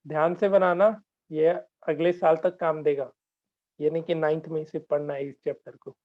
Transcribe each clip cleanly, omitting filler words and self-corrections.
ध्यान से बनाना, ये अगले साल तक काम देगा। ये नहीं कि 9th में सिर्फ पढ़ना है इस चैप्टर को।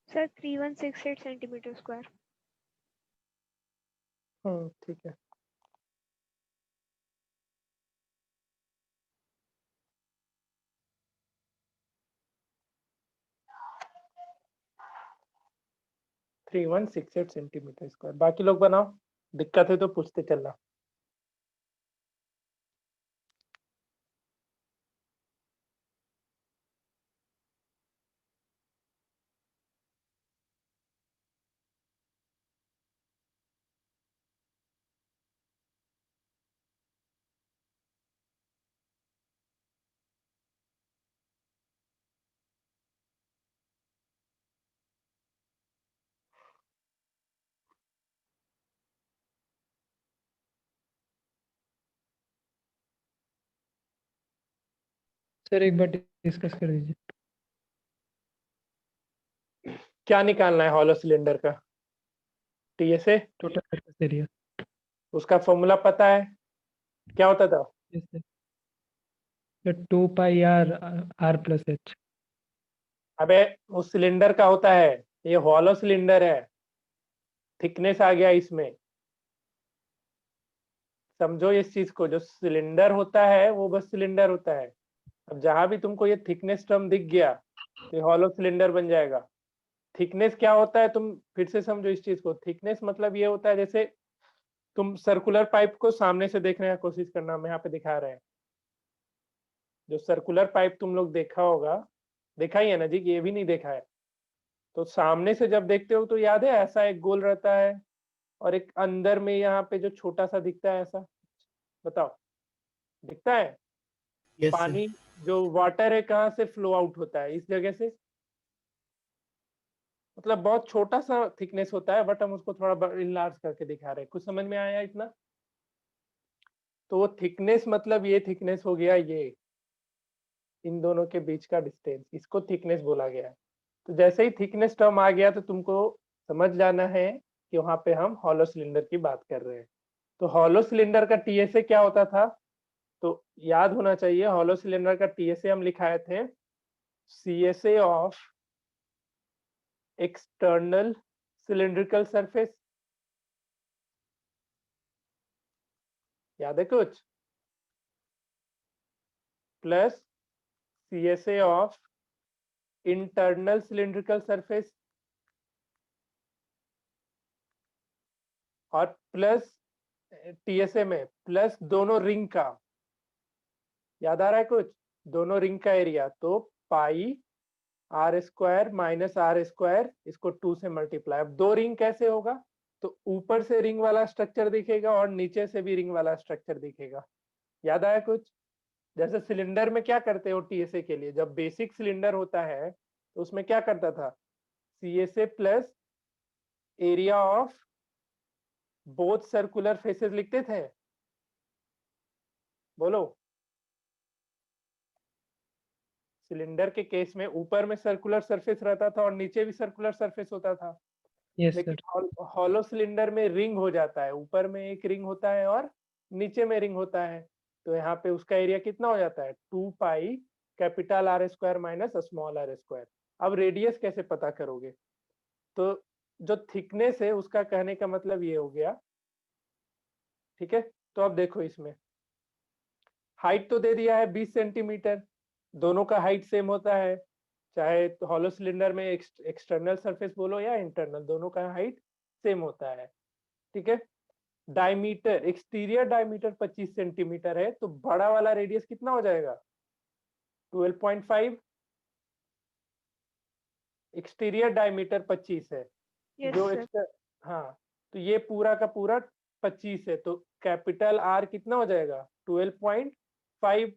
Sir 3168 centimetre square. ठीक है। Three 3168 centimetre square. बाकी लोग बनाओ, दिक्कत है तो पूछते चलना। सर एक बार डिस्कस कर दीजिए। क्या निकालना है हॉलो सिलेंडर का? TSA, total surface area. उसका फॉर्मूला पता है, क्या होता था? Sir 2 pi R plus H. अबे उस सिलेंडर का होता है, ये हॉलो सिलेंडर है, थिकनेस आ गया इसमें। समझो इस चीज को, जो सिलेंडर होता है वो बस सिलेंडर होता है। अब जहां भी तुमको ये थिकनेस टर्म दिख गया तो हॉलो सिलेंडर बन जाएगा। थिकनेस क्या होता है, तुम फिर से समझो इस चीज को। थिकनेस मतलब ये होता है, जैसे तुम सर्कुलर पाइप को सामने से देखने का कोशिश करना, हम यहाँ पे दिखा रहे हैं। जो सर्कुलर पाइप तुम लोग देखा होगा, देखा ही है ना जी, कि ये भी नहीं देखा है? तो सामने से जब देखते हो तो याद है ऐसा एक गोल रहता है, और एक अंदर में यहाँ पे जो छोटा सा दिखता है ऐसा, बताओ दिखता है? Yes sir. पानी जो वाटर है कहाँ से फ्लो आउट होता है? इस जगह से। मतलब बहुत छोटा सा थिकनेस होता है, बट हम उसको थोड़ा इनलार्ज करके दिखा रहे हैं। कुछ समझ में आया इतना? तो वो थिकनेस मतलब ये थिकनेस हो गया, ये इन दोनों के बीच का डिस्टेंस, इसको थिकनेस बोला गया है। तो जैसे ही थिकनेस टर्म आ गया तो तुमको समझ जाना है कि वहां पे हम हॉलो सिलेंडर की बात कर रहे हैं। तो हॉलो सिलेंडर का टीएसए क्या होता था? तो याद होना चाहिए, हॉलो सिलेंडर का टीएसए हम लिखाए थे CSA of external cylindrical surface. याद है कुछ? Plus CSA of internal cylindrical surface, और प्लस टीएसए में प्लस दोनों रिंग का। याद आ रहा है कुछ? दोनों रिंग का एरिया, तो pi are square minus are square, इसको 2 से मल्टीप्लाई। अब दो रिंग कैसे होगा? तो ऊपर से रिंग वाला स्ट्रक्चर दिखेगा और नीचे से भी रिंग वाला स्ट्रक्चर दिखेगा। याद आया कुछ? जैसे सिलेंडर में क्या करते हो टीएसए के लिए, जब बेसिक सिलेंडर होता है तो उसमें क्या करता था? CSA plus area of both circular faces लिखते थे। बोलो। सिलेंडर के केस में ऊपर में सर्कुलर सरफेस रहता था और नीचे भी सर्कुलर सरफेस होता था। यस लेकिन सर। हॉलो सिलेंडर में रिंग हो जाता है, ऊपर में एक रिंग होता है और नीचे में रिंग होता है। तो यहाँ पे उसका एरिया कितना हो जाता है? 2 pi capital are square minus small R square. अब रेडियस कैसे पता करोगे? तो जो थिकनेस है उसका कहने का मतलब ये हो गया। ठीक है, तो अब देखो इसमें हाइट तो दे दिया है 20 सेंटीमीटर, दोनों का हाइट सेम होता है, चाहे हॉलो सिलेंडर में एक्सटर्नल सरफेस बोलो या इंटरनल, दोनों का हाइट सेम होता है। ठीक है, डायमीटर, एक्सटीरियर डायमीटर 25 सेंटीमीटर है, तो बड़ा वाला रेडियस कितना हो जाएगा? 12.5। एक्सटीरियर डायमीटर 25 है, यस जो सर। हाँ, तो ये पूरा का पूरा 25 है, तो कैपिटल आर कितना हो जाएगा 12.5।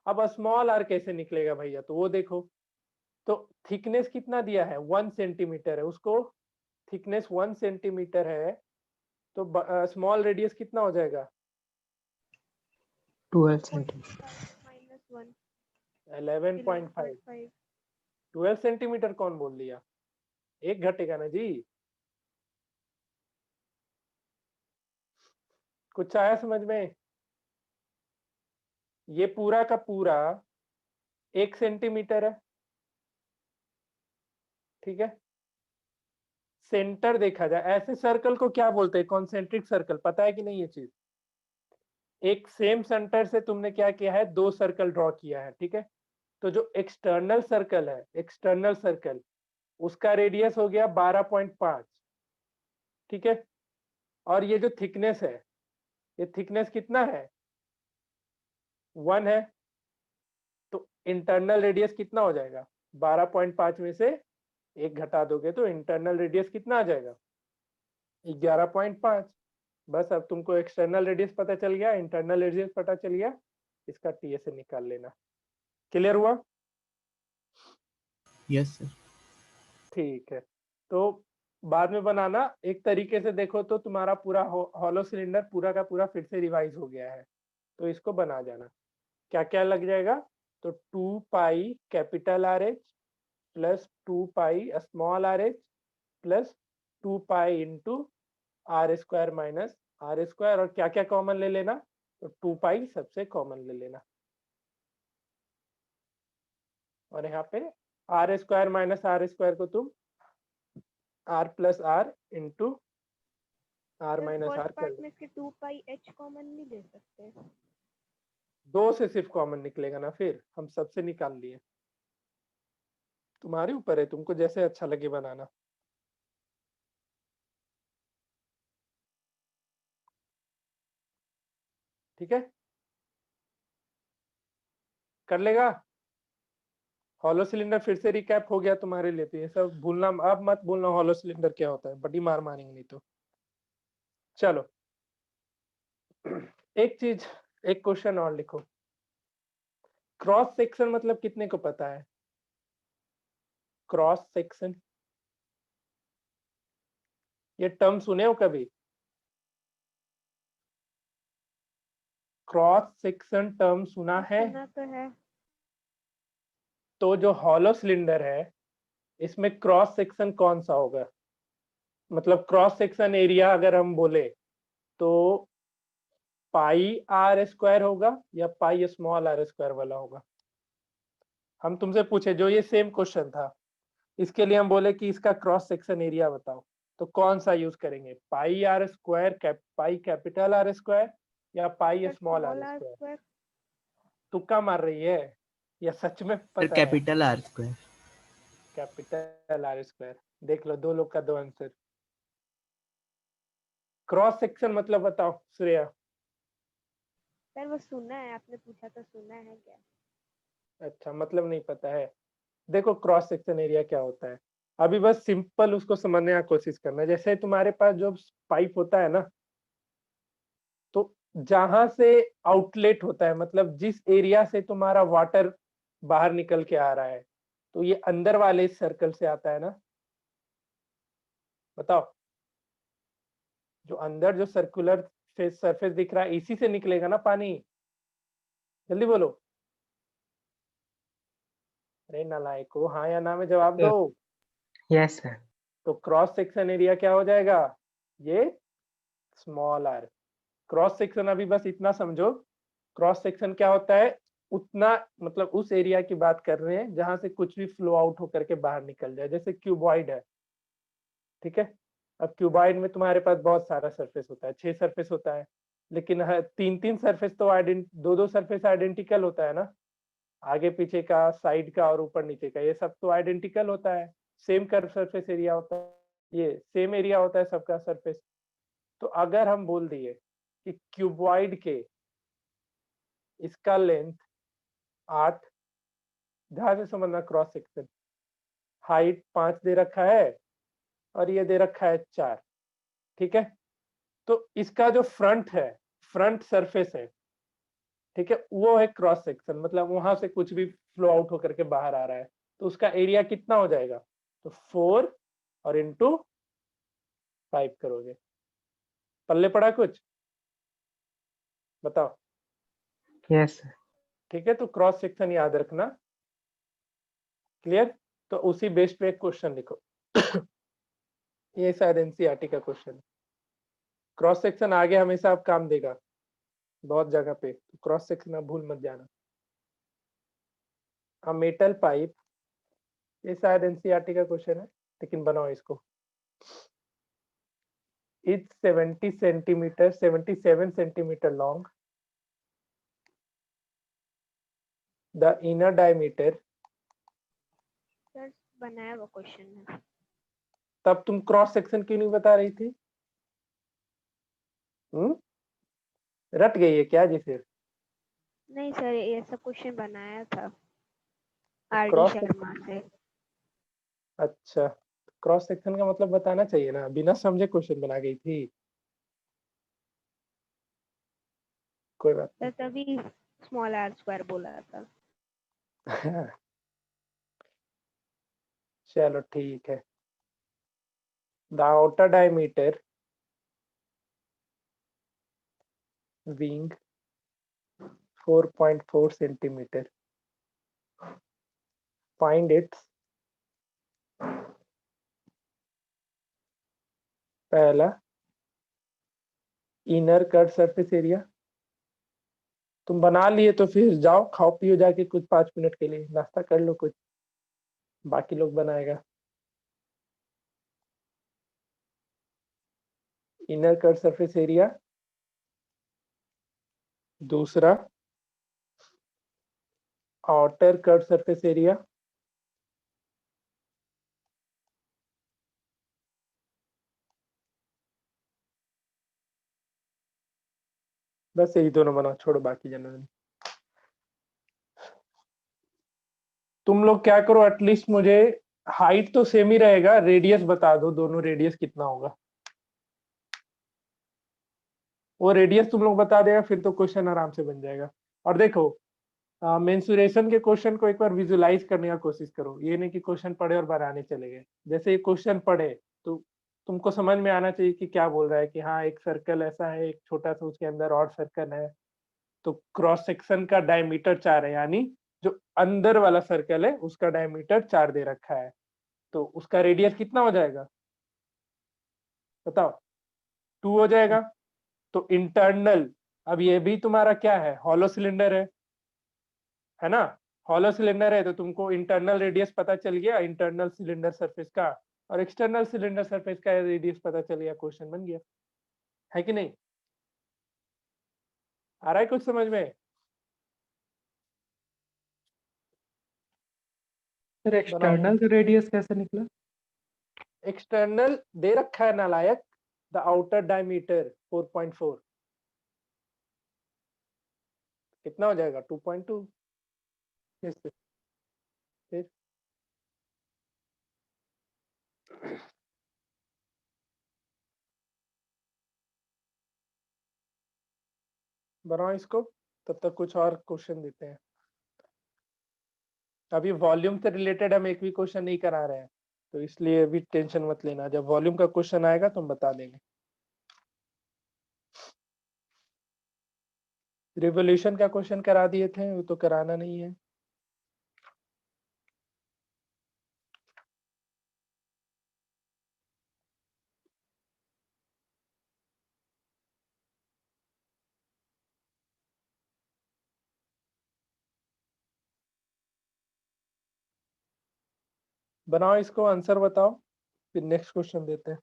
अब स्मॉल आर कैसे निकलेगा भैया, तो वो देखो, तो थिकनेस कितना दिया है 1 सेंटीमीटर है, उसको थिकनेस 1 सेंटीमीटर है, तो स्मॉल रेडियस कितना हो जाएगा 12 सेंटीमीटर। minus 1 11.5। 11.5 12 सेंटीमीटर कौन बोल दिया, एक घटेगा ना जी। कुछ आया समझ में, ये पूरा का पूरा 1 सेंटीमीटर है, ठीक है। सेंटर देखा जाए, ऐसे सर्कल को क्या बोलते हैं, कॉन्सेंट्रिक सर्कल, पता है कि नहीं ये चीज। एक सेम सेंटर से तुमने क्या किया है, 2 सर्कल ड्रॉ किया है, ठीक है। तो जो एक्सटर्नल सर्कल है, एक्सटर्नल सर्कल, उसका रेडियस हो गया 12.5, ठीक है। और ये जो थिकनेस है, ये थिकनेस कितना है 1 है, तो इंटरनल रेडियस कितना हो जाएगा 12.5 में से 1 घटा दोगे तो इंटरनल रेडियस कितना आ जाएगा 11.5। बस अब तुमको एक्सटर्नल रेडियस पता चल गया, इंटरनल रेडियस पता चल गया, इसका टीए से निकाल लेना। क्लियर हुआ? Yes sir. ठीक है, तो बाद में बनाना। एक तरीके से देखो तो तुम्हारा पूरा हॉलो सिलेंडर पूरा का पूरा फिर से रिवाइज हो गया है, तो इसको बना जाना। क्या क्या लग जाएगा, तो 2 pi capital R H plus 2 pi small R H plus 2 pi into R square minus are square, और क्या क्या कॉमन ले लेना, तो 2 पाई सबसे कॉमन ले लेना, और यहाँ पे R square minus are square को तुम R plus R into R minus R first कर पार्ट लो। में इसके 2 पाई h कॉमन नहीं ले सकते? 2 से सिर्फ कॉमन निकलेगा ना, फिर हम सबसे निकाल लिए। तुम्हारे ऊपर है, तुमको जैसे अच्छा लगे बनाना। ठीक है, कर लेगा। हॉलो सिलेंडर फिर से रिकैप हो गया तुम्हारे लिए, तो ये सब भूलना, अब मत भूलना हॉलो सिलेंडर क्या होता है, बड़ी मार मारेंगे नहीं तो। चलो एक चीज, एक क्वेश्चन और लिखो। क्रॉस सेक्शन मतलब कितने को पता है, क्रॉस सेक्शन, ये टर्म सुने हो कभी, क्रॉस सेक्शन टर्म सुना है? सुना तो है। तो जो हॉलो सिलेंडर है, इसमें क्रॉस सेक्शन कौन सा होगा, मतलब क्रॉस सेक्शन एरिया अगर हम बोले तो पाई आर स्क्वायर होगा या पाई स्मॉल आर स्क्वायर वाला होगा। हम तुमसे पूछे जो ये सेम क्वेश्चन था, इसके लिए हम बोले कि इसका क्रॉस सेक्शन एरिया बताओ, तो कौन सा यूज करेंगे, pi are square, pi capital are square या pi small r r square? Square. तुक्का मार रही है या सच में सर पता है? Capital R square. Capital R square, देख लो दो लोग का दो आंसर। क्रॉस सेक्शन मतलब बताओ श्रेया। सर वो सुना है, आपने पूछा तो सुना है क्या? अच्छा, मतलब नहीं पता है। देखो क्रॉस सेक्शन एरिया क्या होता है, अभी बस सिंपल उसको समझने का कोशिश करना। जैसे तुम्हारे पास जो पाइप होता है ना, तो जहां से आउटलेट होता है, मतलब जिस एरिया से तुम्हारा वाटर बाहर निकल के आ रहा है, तो ये अंदर वाले सर्कल से आता है ना, बताओ। जो अंदर जो सर्कुलर सरफेस दिख रहा है, इसी से निकलेगा ना पानी, जल्दी बोलो। अरे नालायको, हाँ या ना में जवाब दो। Yes sir. तो क्रॉस सेक्शन एरिया क्या हो जाएगा, ये स्मॉल आर। क्रॉस सेक्शन अभी बस इतना समझो, क्रॉस सेक्शन क्या होता है, उतना मतलब उस एरिया की बात कर रहे हैं जहां से कुछ भी फ्लो आउट होकर के बाहर निकल जाए। जैसे क्यूबॉइड है, ठीक है। अब क्यूबॉइड में तुम्हारे पास बहुत सारा सरफेस होता है, 6 सरफेस होता है, लेकिन 3-3 सरफेस तो 2-2 सरफेस आइडेंटिकल होता है ना, आगे पीछे का, साइड का और ऊपर नीचे का, ये सब तो आइडेंटिकल होता है, सेम कर्व सरफेस एरिया होता है, ये सेम एरिया होता है सबका सरफेस। तो अगर हम बोल दिए कि क्यूबॉइड के इसका लेंथ 8, ध्यान से समझना, क्रॉस सेक्शन हाइट 5 दे रखा है और ये दे रखा है 4, ठीक है। तो इसका जो फ्रंट है, फ्रंट सरफेस है, ठीक है, वो है क्रॉस सेक्शन, मतलब वहां से कुछ भी फ्लो आउट होकर के बाहर आ रहा है, तो उसका एरिया कितना हो जाएगा? तो 4 और इंटू 5 करोगे। पल्ले पड़ा कुछ? बताओ। Yes, sir. ठीक है, तो क्रॉस सेक्शन याद रखना। क्लियर? तो उसी बेस पे एक क्वेश्चन लिखो। ये शायद एनसीईआरटी का क्वेश्चन है। क्रॉस सेक्शन आगे हमेशा आप काम देगा बहुत जगह पे, तो क्रॉस सेक्शन आप भूल मत जाना। अ मेटल पाइप, ये शायद एनसीईआरटी का क्वेश्चन है, लेकिन बनाओ इसको। Is 70 centimetre 77 centimetre long, the inner diameter. Sir बनाया हुआ क्वेश्चन है। तब तुम क्रॉस सेक्शन क्यों नहीं बता रही थी? रट गई है क्या जी फिर? नहीं सर, ये सब क्वेश्चन बनाया था आर डी क्रॉस, शर्मा से। अच्छा, क्रॉस सेक्शन का मतलब बताना चाहिए ना, बिना समझे क्वेश्चन बना गई थी। कोई बात सर तभी स्मॉल आर स्क्वायर बोला था। नहीं। चलो ठीक है। The outer diameter wing 4.4 centimetre, find its. पहला, इनर कट सरफेस एरिया। तुम बना लिए तो फिर जाओ खाओ पियो जाके कुछ 5 मिनट के लिए, नाश्ता कर लो कुछ, बाकी लोग बनाएगा। Inner cut surface area. दूसरा, आउटर कट सरफेस एरिया। बस यही दोनों बनाओ, छोड़ो बाकी जनरल। तुम लोग क्या करो, एटलीस्ट मुझे हाइट तो सेम ही रहेगा, रेडियस बता दो, दोनों रेडियस कितना होगा। वो रेडियस तुम लोग बता देगा फिर तो क्वेश्चन आराम से बन जाएगा। और देखो, मेंसुरेशन के क्वेश्चन को एक बार विजुलाइज करने का कोशिश करो, ये नहीं कि क्वेश्चन पढ़े और बनाने चले गए। जैसे ये क्वेश्चन पढ़े तो तुमको समझ में आना चाहिए कि क्या बोल रहा है, कि हाँ एक सर्कल ऐसा है, एक छोटा सा उसके अंदर और सर्कल है, तो क्रॉस सेक्शन का डायमीटर 4 है, यानी जो अंदर वाला सर्कल है उसका डायमीटर 4 दे रखा है, तो उसका रेडियस कितना हो जाएगा बताओ? 2 हो जाएगा। तो इंटरनल, अब ये भी तुम्हारा क्या है, हॉलो सिलेंडर है ना? हॉलो सिलेंडर है तो तुमको इंटरनल रेडियस पता चल गया, इंटरनल सिलेंडर सरफेस का, और एक्सटर्नल सिलेंडर सरफेस का रेडियस पता चल गया, क्वेश्चन बन गया। है कि नहीं? आ रहा है कुछ समझ में? सर बनाओ। एक्सटर्नल रेडियस कैसे निकला? एक्सटर्नल दे रखा है नालायक, द आउटर डायमीटर 4.4, कितना हो जाएगा? 2.2। फिर बनाओ इसको, तब तक कुछ और क्वेश्चन देते हैं। अभी वॉल्यूम से रिलेटेड हम एक भी क्वेश्चन नहीं करा रहे हैं, तो इसलिए अभी टेंशन मत लेना, जब वॉल्यूम का क्वेश्चन आएगा तो हम बता देंगे। रिवोल्यूशन का क्वेश्चन करा दिए थे, वो तो कराना नहीं है। बनाओ इसको, आंसर बताओ, फिर नेक्स्ट क्वेश्चन देते हैं।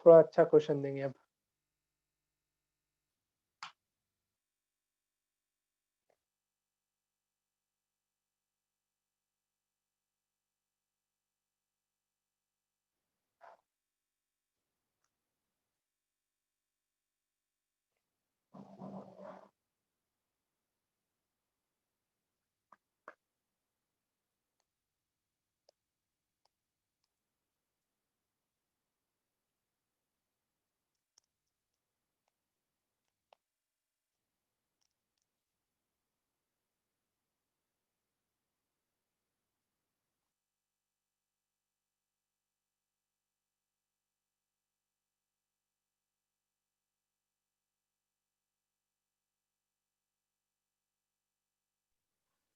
थोड़ा अच्छा क्वेश्चन देंगे अब।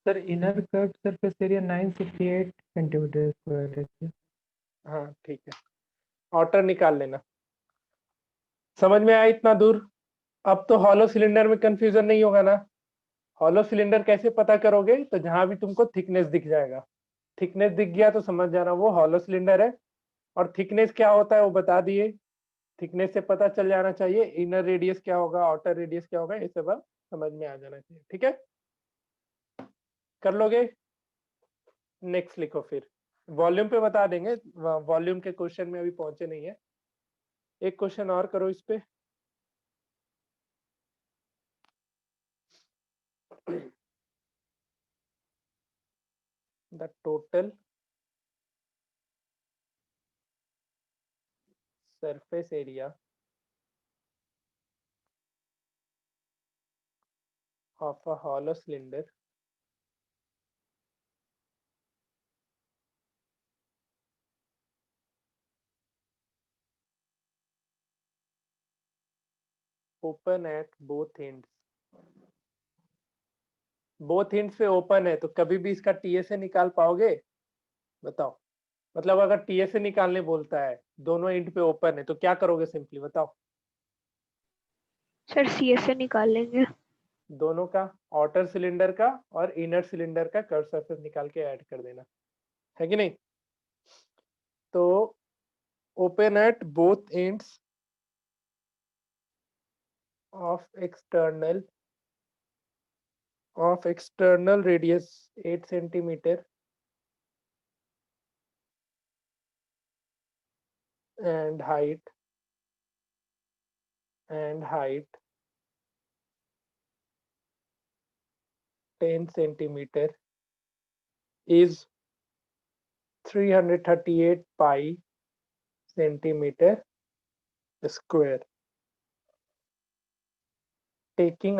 Sir inner curve surface area 968 centimetre square है। हाँ ठीक है, आउटर निकाल लेना। समझ में आया इतना दूर? अब तो हॉलो सिलेंडर में कंफ्यूजन नहीं होगा ना। हॉलो सिलेंडर कैसे पता करोगे? तो जहां भी तुमको थिकनेस दिख जाएगा, थिकनेस दिख गया तो समझ जाना वो हॉलो सिलेंडर है। और थिकनेस क्या होता है वो बता दिए, थिकनेस से पता चल जाना चाहिए इनर रेडियस क्या होगा, आउटर रेडियस क्या होगा, ये सब अब समझ में आ जाना चाहिए। ठीक है, कर लोगे? नेक्स्ट लिखो फिर, वॉल्यूम पे बता देंगे, वॉल्यूम के क्वेश्चन में अभी पहुंचे नहीं है। एक क्वेश्चन और करो इस पे। The total surface area of a hollow cylinder open at both ends। both ends पे ओपन है तो कभी भी इसका टीएसए निकाल पाओगे? बताओ। मतलब अगर टीएसए निकालने बोलता है, दोनों एंड पे ओपन है, तो क्या करोगे सिंपली बताओ? सर सीएस से निकाल लेंगे। दोनों का, आउटर सिलेंडर का और इनर सिलेंडर का कर्व सरफेस निकाल के ऐड कर देना, है कि नहीं? तो open at both ends of external radius 8 centimetre and height 10 centimeter is 338 pi centimeter square, taking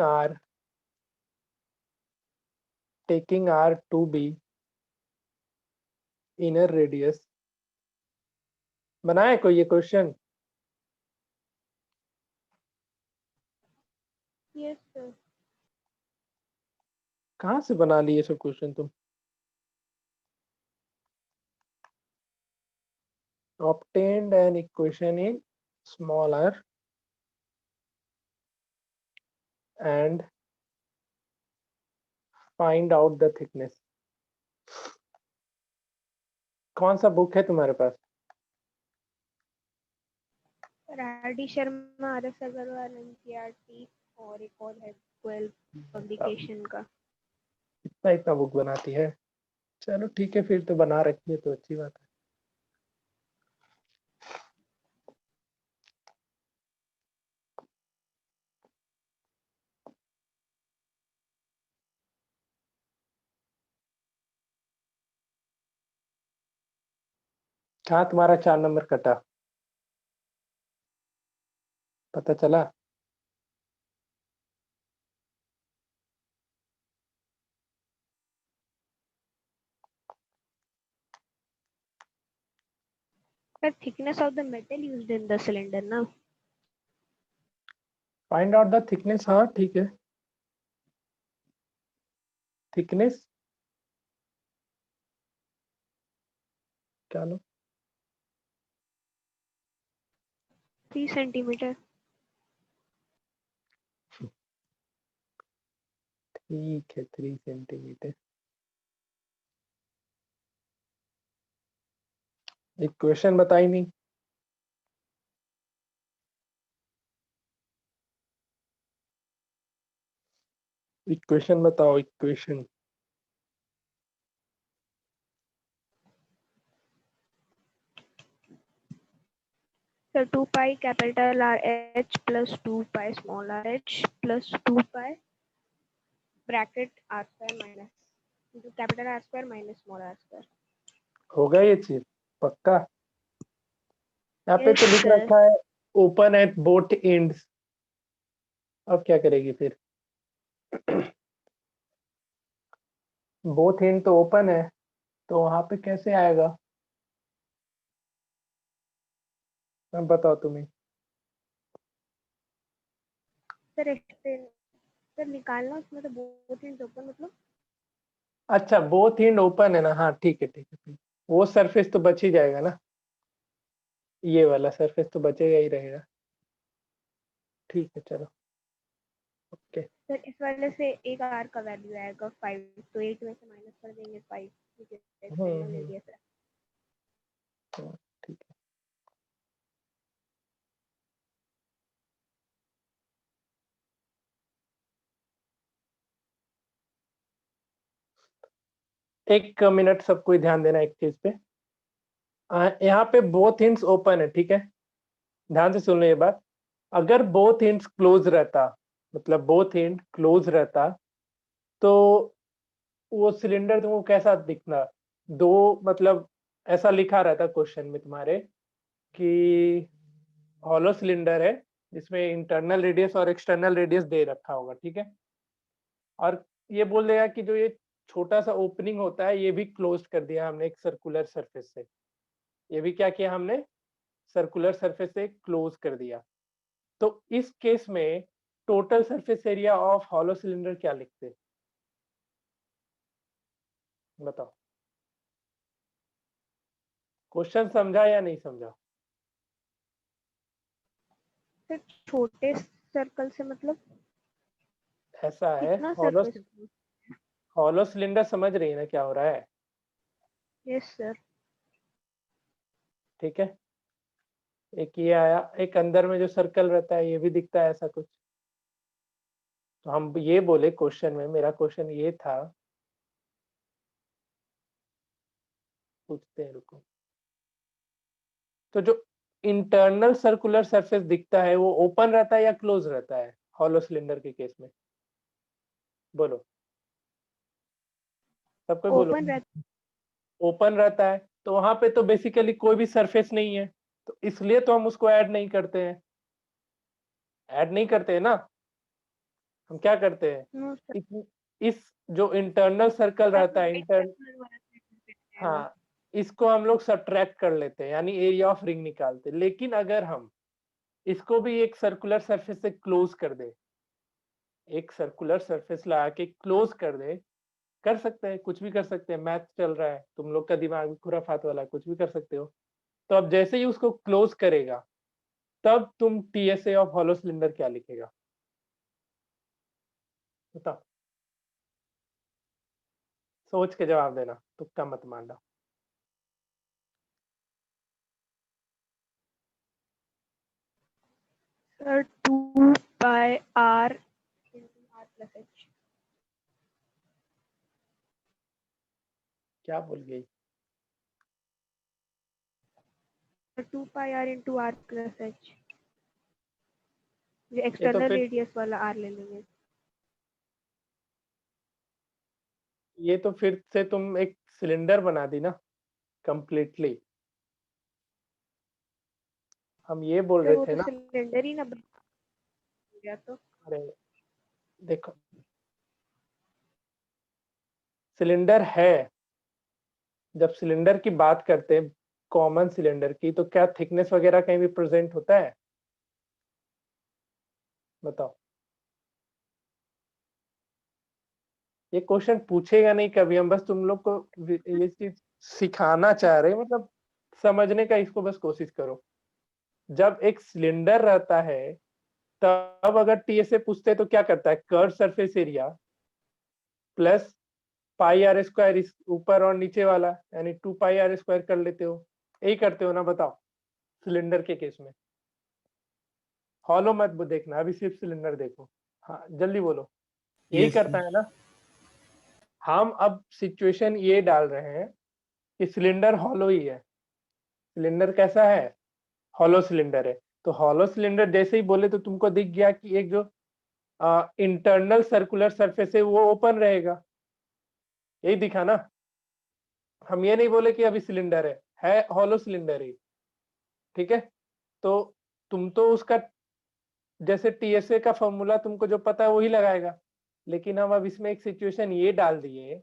r to be inner radius। बनाए कोई ये क्वेश्चन? Yes sir. कहाँ से बना लिए सब क्वेश्चन तुम? obtained an equation in small r and find out the thickness। कौन सा बुक है तुम्हारे पास? Sir R D Sharma, R S Agarwal, NCERT और एक और है 12 पब्लिकेशन का। इतना बुक बनाती है? चलो ठीक है, फिर तो बना रखी है तो अच्छी बात है। कहाँ तुम्हारा 4 नंबर कटा, पता चला? Sir thickness of the metal used in the cylinder ना। फाइंड आउट द थिकनेस, हाँ ठीक है। थिकनेस क्या लो? 3 सेंटीमीटर। ठीक है, 3 सेंटीमीटर। इक्वेशन बताई नहीं। इक्वेशन बताओ, equation. Sir 2 pi capital R H plus 2 pi small R H plus 2 pi bracket R square minus capital are square minus small R square. होगा ये चीज पक्का? यहाँ पे यस तो लिख सर। रखा है ओपन एट बोथ एंड्स। अब क्या करेगी फिर? बोथ एंड तो ओपन है, तो वहां पे कैसे आएगा? अब बताओ तुम्हें। सर एक्सटेंड, सर निकालना उसमें तो बोथ एंड्स ओपन मतलब अच्छा बोथ एंड ओपन है ना, हाँ ठीक है ठीक है ठीक। वो सरफेस तो बच ही जाएगा ना, ये वाला सरफेस तो बचेगा ही रहेगा। ठीक है चलो ओके। सर इस वाले से एक आर का वैल्यू आएगा 5, तो 8 में से माइनस कर देंगे 5, एक्सटर्नल रेडियस है। ठीक है। एक मिनट सबको ही ध्यान देना एक चीज पे। यहाँ पे बोथ एंड्स ओपन है, ठीक है, ध्यान से सुन लो ये बात। अगर बोथ एंड्स क्लोज रहता, मतलब बोथ एंड क्लोज रहता, तो वो सिलेंडर तुमको कैसा दिखना, दो मतलब ऐसा लिखा रहता क्वेश्चन में तुम्हारे कि हॉलो सिलेंडर है जिसमें इंटरनल रेडियस और एक्सटर्नल रेडियस दे रखा होगा, ठीक है, और ये बोल देगा कि जो ये छोटा सा ओपनिंग होता है ये भी क्लोज कर दिया हमने एक सर्कुलर सरफेस से, ये भी क्या किया हमने, सर्कुलर सरफेस से क्लोज कर दिया। तो इस केस में total surface area of hollow cylinder क्या लिखते, बताओ। क्वेश्चन समझा या नहीं समझा? सर छोटे सर्कल से मतलब ऐसा है, कितना हॉलो सरफेस? हॉलो सिलेंडर समझ रही है ना क्या हो रहा है? Yes sir. ठीक है, एक ये आया, एक अंदर में जो सर्कल रहता है ये भी दिखता है ऐसा कुछ। तो हम ये बोले क्वेश्चन में, मेरा क्वेश्चन ये था, पूछते हैं रुको। तो जो इंटरनल सर्कुलर सरफेस दिखता है वो ओपन रहता है या क्लोज रहता है हॉलो सिलेंडर के केस में, बोलो, सबको बोलो। ओपन रहता ओपन रहता है तो वहां पे तो बेसिकली कोई भी सरफेस नहीं है, तो इसलिए तो हम उसको ऐड नहीं करते हैं, ऐड नहीं करते हैं ना, हम क्या करते हैं, नो सर। इस जो इंटरनल सर्कल रहता है हाँ, इसको हम लोग सब्ट्रैक्ट कर लेते हैं, यानी एरिया ऑफ रिंग निकालते हैं। लेकिन अगर हम इसको भी एक सर्कुलर सरफेस से क्लोज कर दे, एक सर्कुलर सरफेस लगा के क्लोज कर दे, कर सकते हैं, कुछ भी कर सकते हैं, मैथ चल रहा है, तुम लोग का दिमाग भी खुराफात वाला है, कुछ भी कर सकते हो। तो अब जैसे ही उसको क्लोज करेगा तब तुम टीएसए ऑफ हॉलो सिलेंडर क्या लिखेगा, बताओ, सोच के जवाब देना, तुक्का मत मारना। Sir 2 pi r into are plus h. क्या बोल गई? 2 pi r into are plus h, ये ये तो एक्सटर्नल फिर रेडियस वाला आर ले लेंगे। ये तो फिर से तुम एक सिलेंडर बना दी ना कंप्लीटली। हम ये बोल सर रहे वो थे तो ना, सिलेंडर ही ना बन गया तो। अरे देखो, सिलेंडर है, जब सिलेंडर की बात करते हैं कॉमन सिलेंडर की, तो क्या थिकनेस वगैरह कहीं भी प्रेजेंट होता है, बताओ। ये क्वेश्चन पूछेगा नहीं कभी, हम बस तुम लोग को ये चीज सिखाना चाह रहे हैं, मतलब समझने का इसको बस कोशिश करो। जब एक सिलेंडर रहता है तब अगर टीएसए पूछते हैं तो क्या करता है, curve surface area plus pi are square, इस ऊपर और नीचे वाला, यानी 2 पाई आर स्क्वायर कर लेते हो, यही करते हो ना, बताओ। सिलेंडर के केस में हॉलो मत देखना, अभी सिर्फ सिलेंडर देखो। हाँ जल्दी बोलो, यही यस करता है ना। हम अब सिचुएशन ये डाल रहे हैं कि सिलेंडर हॉलो ही है, सिलेंडर कैसा है, हॉलो सिलेंडर है। तो हॉलो सिलेंडर जैसे ही बोले तो तुमको दिख गया कि एक जो इंटरनल सर्कुलर सरफेस है वो ओपन रहेगा, यही दिखा ना। हम ये नहीं बोले कि अभी सिलेंडर है हॉलो सिलेंडर ही, ठीक है। तो तुम तो उसका जैसे टीएसए का फॉर्मूला तुमको जो पता है वही लगाएगा, लेकिन हम अब इसमें एक सिचुएशन ये डाल दिए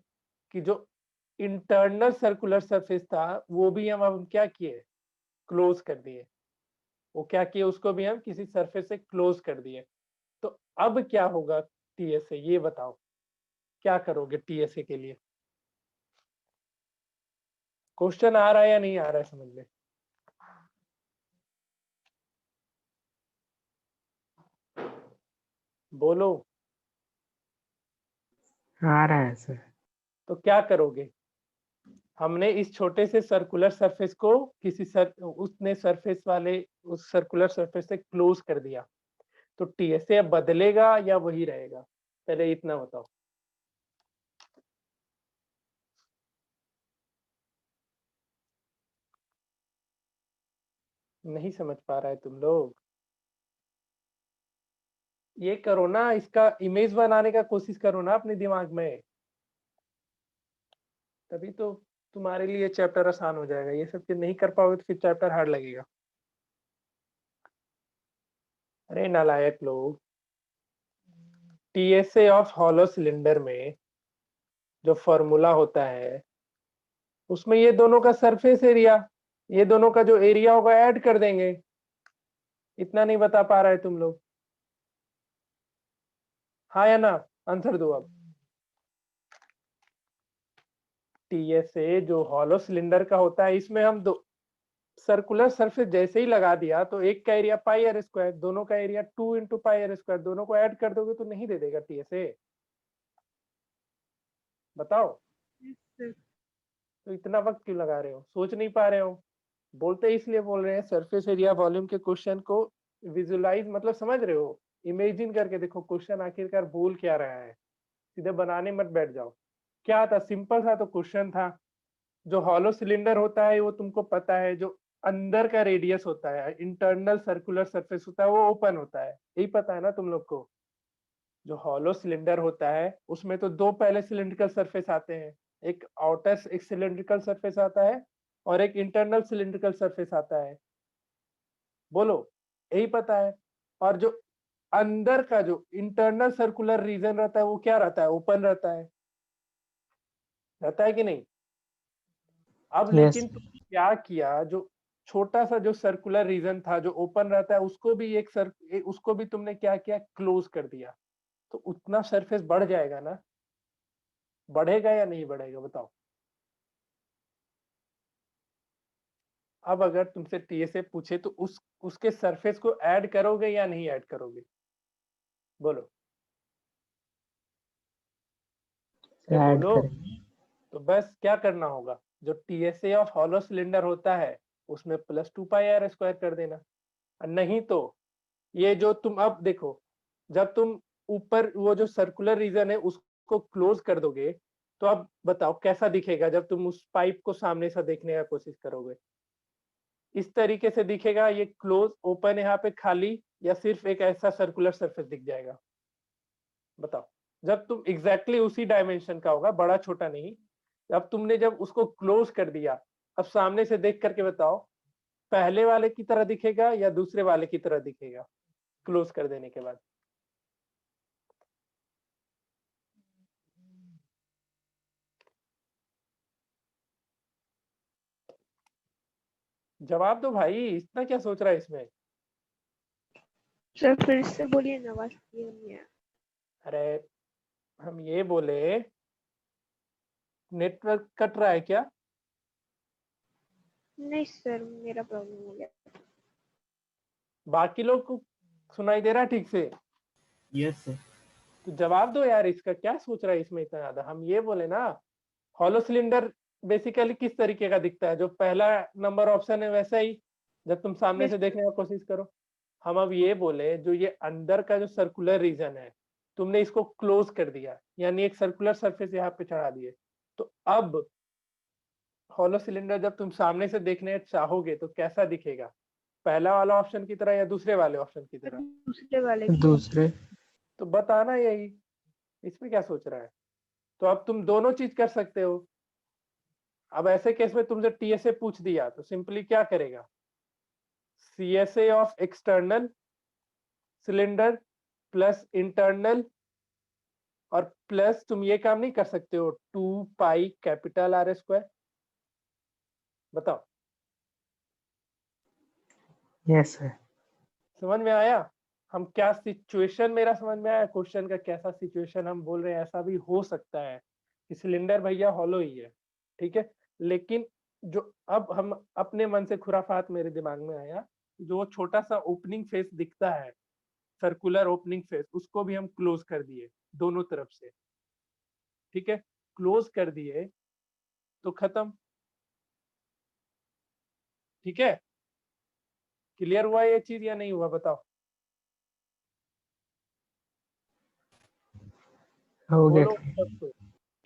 कि जो इंटरनल सर्कुलर सरफेस था वो भी हम अब क्या किए, क्लोज कर दिए। वो क्या किए, उसको भी हम किसी सरफेस से क्लोज कर दिए। तो अब क्या होगा टीएसए, ये बताओ, क्या करोगे टीएसए के लिए? क्वेश्चन आ रहा है या नहीं आ रहा है समझ में? बोलो। आ रहा है सर। तो क्या करोगे? हमने इस छोटे से सर्कुलर सरफेस को उसने सरफेस वाले उस सर्कुलर सरफेस से क्लोज कर दिया, तो टीएसए अब बदलेगा या वही रहेगा? पहले इतना बताओ। नहीं समझ पा रहा है तुम लोग? ये करो ना, इसका इमेज बनाने का कोशिश करो ना अपने दिमाग में, तभी तो तुम्हारे लिए चैप्टर आसान हो जाएगा। ये सब चीज नहीं कर पाओगे तो फिर चैप्टर हार्ड लगेगा। अरे नालायक लोग, टीएसए ऑफ हॉलो सिलेंडर में जो फॉर्मूला होता है उसमें ये दोनों का सरफेस एरिया, ये दोनों का जो एरिया होगा ऐड कर देंगे। इतना नहीं बता पा रहा है तुम लोग? हाँ या ना? आंसर दो अब। टीएसए जो हॉलो सिलेंडर का होता है, इसमें हम दो सर्कुलर सरफेस जैसे ही लगा दिया तो एक का एरिया पाई आर स्क्वायर, दोनों का एरिया 2 इंटू पाई आर स्क्वायर, दोनों को ऐड कर दोगे तो नहीं दे देगा टीएसए? बताओ। तो इतना वक्त क्यों लगा रहे हो? सोच नहीं पा रहे हो? बोलते इसलिए बोल रहे हैं सरफेस एरिया वॉल्यूम के क्वेश्चन को विजुलाइज, मतलब समझ रहे हो, इमेजिन करके देखो क्वेश्चन आखिरकार बोल क्या रहा है, सीधे बनाने मत बैठ जाओ। क्या था? सिंपल सा तो क्वेश्चन था। जो हॉलो सिलेंडर होता है वो तुमको पता है, जो अंदर का रेडियस होता है, इंटरनल सर्कुलर सरफेस होता है, वो ओपन होता है, यही पता है ना तुम लोग को? जो हॉलो सिलेंडर होता है उसमें तो दो पहले सिलिंड्रिकल सरफेस आते हैं, एक आउटर एक सिलिंड्रिकल सरफेस आता है और एक इंटरनल सिलिंड्रिकल सरफेस आता है। बोलो, यही पता है। और जो अंदर का जो इंटरनल सर्कुलर रीजन रहता है वो क्या रहता है? ओपन रहता है कि नहीं? अब यस। लेकिन तुमने क्या किया, जो छोटा सा जो सर्कुलर रीजन था जो ओपन रहता है उसको भी उसको भी तुमने क्या किया? क्लोज कर दिया। तो उतना सरफेस बढ़ जाएगा ना? बढ़ेगा या नहीं बढ़ेगा बताओ? अब अगर तुमसे टीएसए पूछे तो उसके सरफेस को ऐड करोगे या नहीं ऐड करोगे? बोलो। अरे ऐड बोलो। करेंगे। तो बस क्या करना होगा, जो टीएसए ऑफ हॉलो सिलेंडर होता है उसमें प्लस 2 पाई आर स्क्वायर कर देना। और नहीं तो ये जो तुम अब देखो, जब तुम ऊपर वो जो सर्कुलर रीजन है उसको क्लोज कर दोगे तो अब बताओ कैसा दिखेगा जब तुम उस पाइप को सामने से देखने का कोशिश करोगे? इस तरीके से दिखेगा, ये क्लोज ओपन यहाँ पे खाली, या सिर्फ एक ऐसा सर्कुलर सरफेस दिख जाएगा? बताओ। जब तुम एग्जैक्टली उसी डायमेंशन का होगा, बड़ा छोटा नहीं, अब तुमने जब उसको क्लोज कर दिया, अब सामने से देख करके बताओ पहले वाले की तरह दिखेगा या दूसरे वाले की तरह दिखेगा क्लोज कर देने के बाद? जवाब दो भाई, इतना क्या सोच रहा है इसमें? सर फिर से बोलिए ना, आवाज क्लियर नहीं है। अरे हम ये बोले, नेटवर्क कट रहा है क्या? नहीं सर, मेरा प्रॉब्लम हो गया। बाकी लोग को सुनाई दे रहा है ठीक से? Yes sir. तो जवाब दो यार, इसका क्या सोच रहा है इसमें इतना ज्यादा? हम ये बोले ना, हॉलो सिलेंडर बेसिकली किस तरीके का दिखता है, जो पहला नंबर ऑप्शन है वैसा ही, जब तुम सामने से देखने का कोशिश करो। हम अब ये बोले जो ये अंदर का जो सर्कुलर रीजन है तुमने इसको क्लोज कर दिया, यानी एक सर्कुलर सरफेस यहाँ पे चढ़ा दिए, तो अब हॉलो सिलेंडर जब तुम सामने से देखने चाहोगे तो कैसा दिखेगा? पहला वाला ऑप्शन की तरह या दूसरे वाले ऑप्शन की तरह? दूसरे वाले की। दूसरे। तो बताना यही, इसमें क्या सोच रहा है? तो अब तुम दोनों चीज कर सकते हो। अब ऐसे केस में तुमसे टीएसए पूछ दिया तो सिंपली क्या करेगा? CSA of external cylinder plus internal, और प्लस तुम ये काम नहीं कर सकते हो 2 पाई कैपिटल आर स्क्वायर? बताओ। Yes sir. समझ में आया हम क्या सिचुएशन, मेरा समझ में आया क्वेश्चन का कैसा सिचुएशन हम बोल रहे हैं? ऐसा भी हो सकता है कि सिलेंडर भैया हॉलो ही है, ठीक है, लेकिन जो अब हम अपने मन से खुराफात मेरे दिमाग में आया, जो छोटा सा ओपनिंग फेस दिखता है, सर्कुलर ओपनिंग फेस, उसको भी हम क्लोज कर दिए दोनों तरफ से। ठीक है, क्लोज कर दिए तो खत्म। ठीक है, क्लियर हुआ ये चीज या नहीं हुआ बताओ? हो गया। बोलो सबको।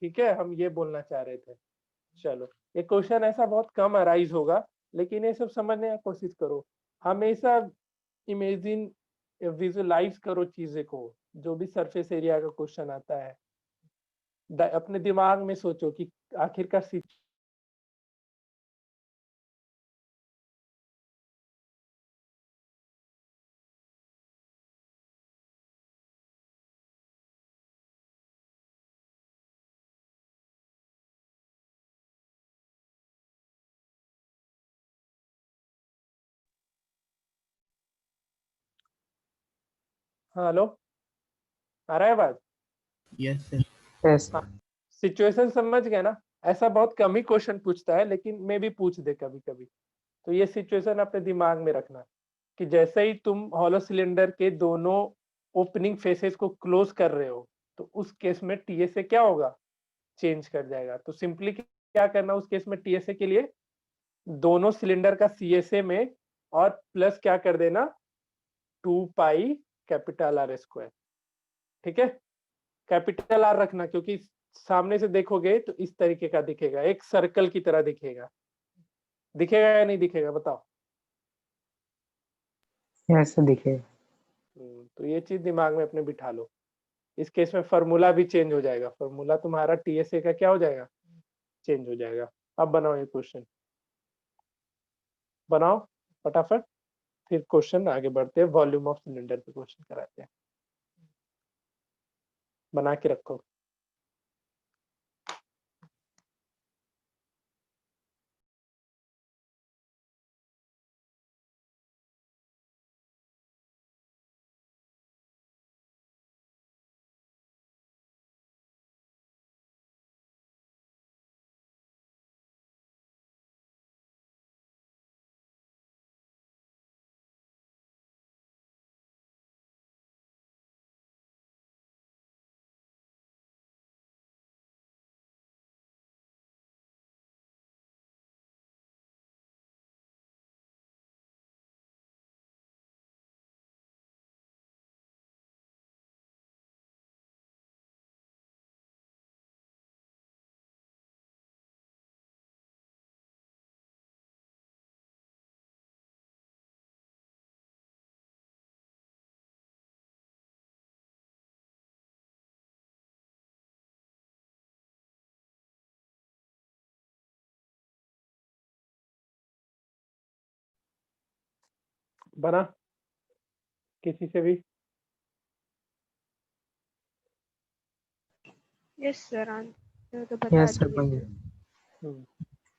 ठीक है, हम ये बोलना चाह रहे थे। चलो, ये क्वेश्चन ऐसा बहुत कम अराइज होगा, लेकिन ये सब समझने की कोशिश करो। हमेशा इमेजिन, विजुलाइज करो चीजें को। जो भी सरफेस एरिया का क्वेश्चन आता है, अपने दिमाग में सोचो कि आखिरकार हाँ हेलो, आ रहा है आवाज? Yes sir. यस। हाँ, सिचुएशन समझ गए ना? ऐसा बहुत कम ही क्वेश्चन पूछता है, लेकिन मैं भी पूछ दे कभी कभी। तो ये सिचुएशन अपने दिमाग में रखना कि जैसे ही तुम हॉलो सिलेंडर के दोनों ओपनिंग फेसेस को क्लोज कर रहे हो, तो उस केस में टीएसए क्या होगा? चेंज कर जाएगा। तो सिंपली क्या करना उस केस में टीएसए के लिए? दोनों सिलेंडर का सीएसए में और प्लस क्या कर देना, 2 पाई कैपिटल आर स्क्वायर। ठीक है, कैपिटल आर रखना, क्योंकि सामने से देखोगे तो इस तरीके का दिखेगा, एक सर्कल की तरह दिखेगा। दिखेगा या नहीं दिखेगा बताओ? यस दिखेगा। तो ये चीज दिमाग में अपने बिठा लो। इस केस में फॉर्मूला भी चेंज हो जाएगा, फॉर्मूला तुम्हारा टीएसए का क्या हो जाएगा? चेंज हो जाएगा। अब बनाओ ये क्वेश्चन, बनाओ फटाफट, फिर क्वेश्चन आगे बढ़ते हैं, वॉल्यूम ऑफ सिलेंडर पे क्वेश्चन कराते हैं। बना के रखो। बना किसी से भी? यस सर, आंसर तो बता यस सर दिए बन थे। गया।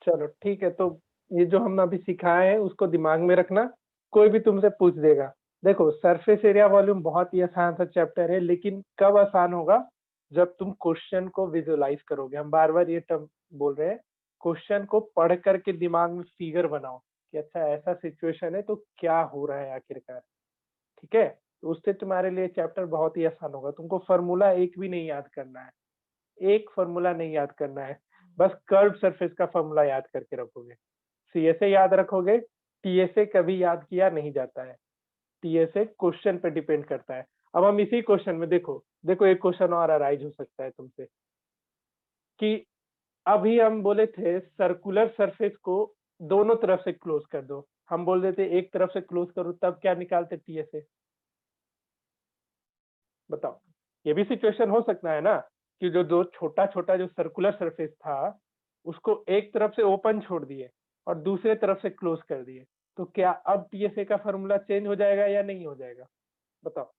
चलो ठीक है, तो ये जो हम अभी सिखाए हैं उसको दिमाग में रखना, कोई भी तुमसे पूछ देगा। देखो, सरफेस एरिया वॉल्यूम बहुत ही आसान सा चैप्टर है, लेकिन कब आसान होगा? जब तुम क्वेश्चन को विजुलाइज करोगे। हम बार बार ये टर्म बोल रहे हैं, क्वेश्चन को पढ़ करके दिमाग में फिगर बनाओ कि अच्छा ऐसा सिचुएशन है तो क्या हो रहा है आखिरकार। ठीक है, तो उससे तुम्हारे लिए चैप्टर बहुत ही आसान होगा। तुमको फॉर्मूला एक भी नहीं याद करना है, एक फॉर्मूला नहीं याद करना है, बस कर्व सरफेस का फॉर्मूला याद करके रखोगे। सीएसए याद रखोगे, टीएसए कभी याद किया नहीं जाता है, टीएसए क्वेश्चन पे डिपेंड करता है। अब हम इसी क्वेश्चन में देखो देखो एक क्वेश्चन और अराइज हो सकता है तुमसे कि अभी हम बोले थे सर्कुलर सरफेस को दोनों तरफ से क्लोज कर दो, हम बोल देते एक तरफ से क्लोज करो, तब क्या निकालते टीएसए? बताओ। ये भी सिचुएशन हो सकता है ना कि जो दो छोटा छोटा जो सर्कुलर सरफेस था उसको एक तरफ से ओपन छोड़ दिए और दूसरे तरफ से क्लोज कर दिए, तो क्या अब टीएसए का फॉर्मूला चेंज हो जाएगा या नहीं हो जाएगा? बताओ।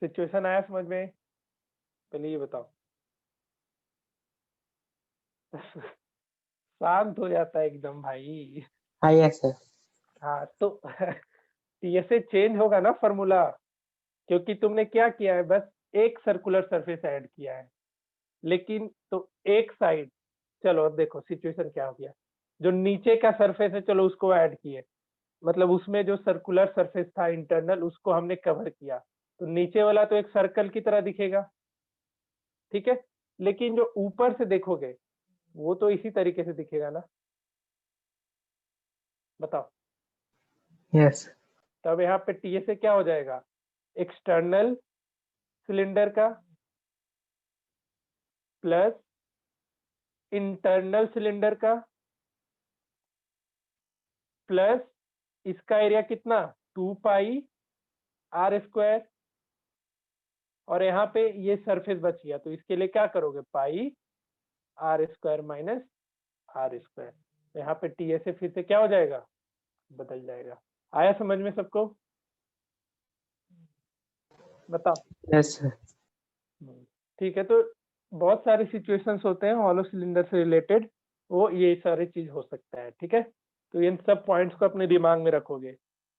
सिचुएशन आया समझ में? पहले ये बताओ। शांत हो जाता है एकदम भाई। हाँ यस सर। हाँ तो टीएसए चेंज होगा ना फॉर्मूला, क्योंकि तुमने क्या किया है, बस एक सर्कुलर सरफेस ऐड किया है। लेकिन तो एक साइड, चलो अब देखो सिचुएशन क्या हो गया, जो नीचे का सरफेस है चलो उसको ऐड किए, मतलब उसमें जो सर्कुलर सरफेस था इंटरनल उसको हमने कवर किया, तो नीचे वाला तो एक सर्कल की तरह दिखेगा, ठीक है, लेकिन जो ऊपर से देखोगे वो तो इसी तरीके से दिखेगा ना, बताओ। Yes. तब यहाँ पे टीएसए क्या हो जाएगा, एक्सटर्नल सिलेंडर का प्लस इंटरनल सिलेंडर का प्लस इसका एरिया कितना 2πr², और यहाँ पे ये सरफेस बच गया, तो इसके लिए क्या करोगे πr² माइनस r², यहाँ पे टीएसए फिर से क्या हो जाएगा, बदल जाएगा। आया समझ में सबको, बताओ। Yes, sir. ठीक है, तो बहुत सारे सिचुएशंस होते हैं हॉलो सिलेंडर से रिलेटेड, वो ये सारी चीज हो सकता है, ठीक है, तो इन सब पॉइंट्स को अपने दिमाग में रखोगे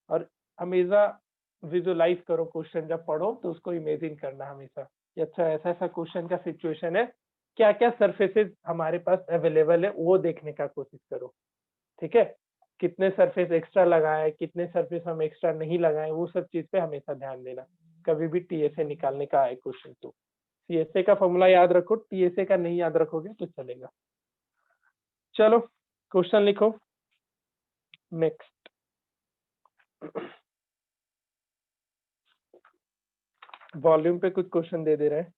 और हमेशा विजुअलाइज करो, क्वेश्चन जब पढ़ो तो उसको इमेजिन करना हमेशा कि अच्छा ऐसा ऐसा क्वेश्चन का सिचुएशन है, क्या क्या सरफेसेस हमारे पास अवेलेबल है वो देखने का कोशिश करो, ठीक है, कितने सरफेस एक्स्ट्रा लगाए, कितने सरफेस हम एक्स्ट्रा नहीं लगाए, वो सब चीज पे हमेशा ध्यान देना, कभी भी टीएसए निकालने का आए क्वेश्चन तो सीएसए का फॉर्मूला याद रखो, टीएसए का नहीं याद रखोगे तो चलेगा। चलो क्वेश्चन लिखो नेक्स्ट। वॉल्यूम पे कुछ क्वेश्चन दे रहे हैं,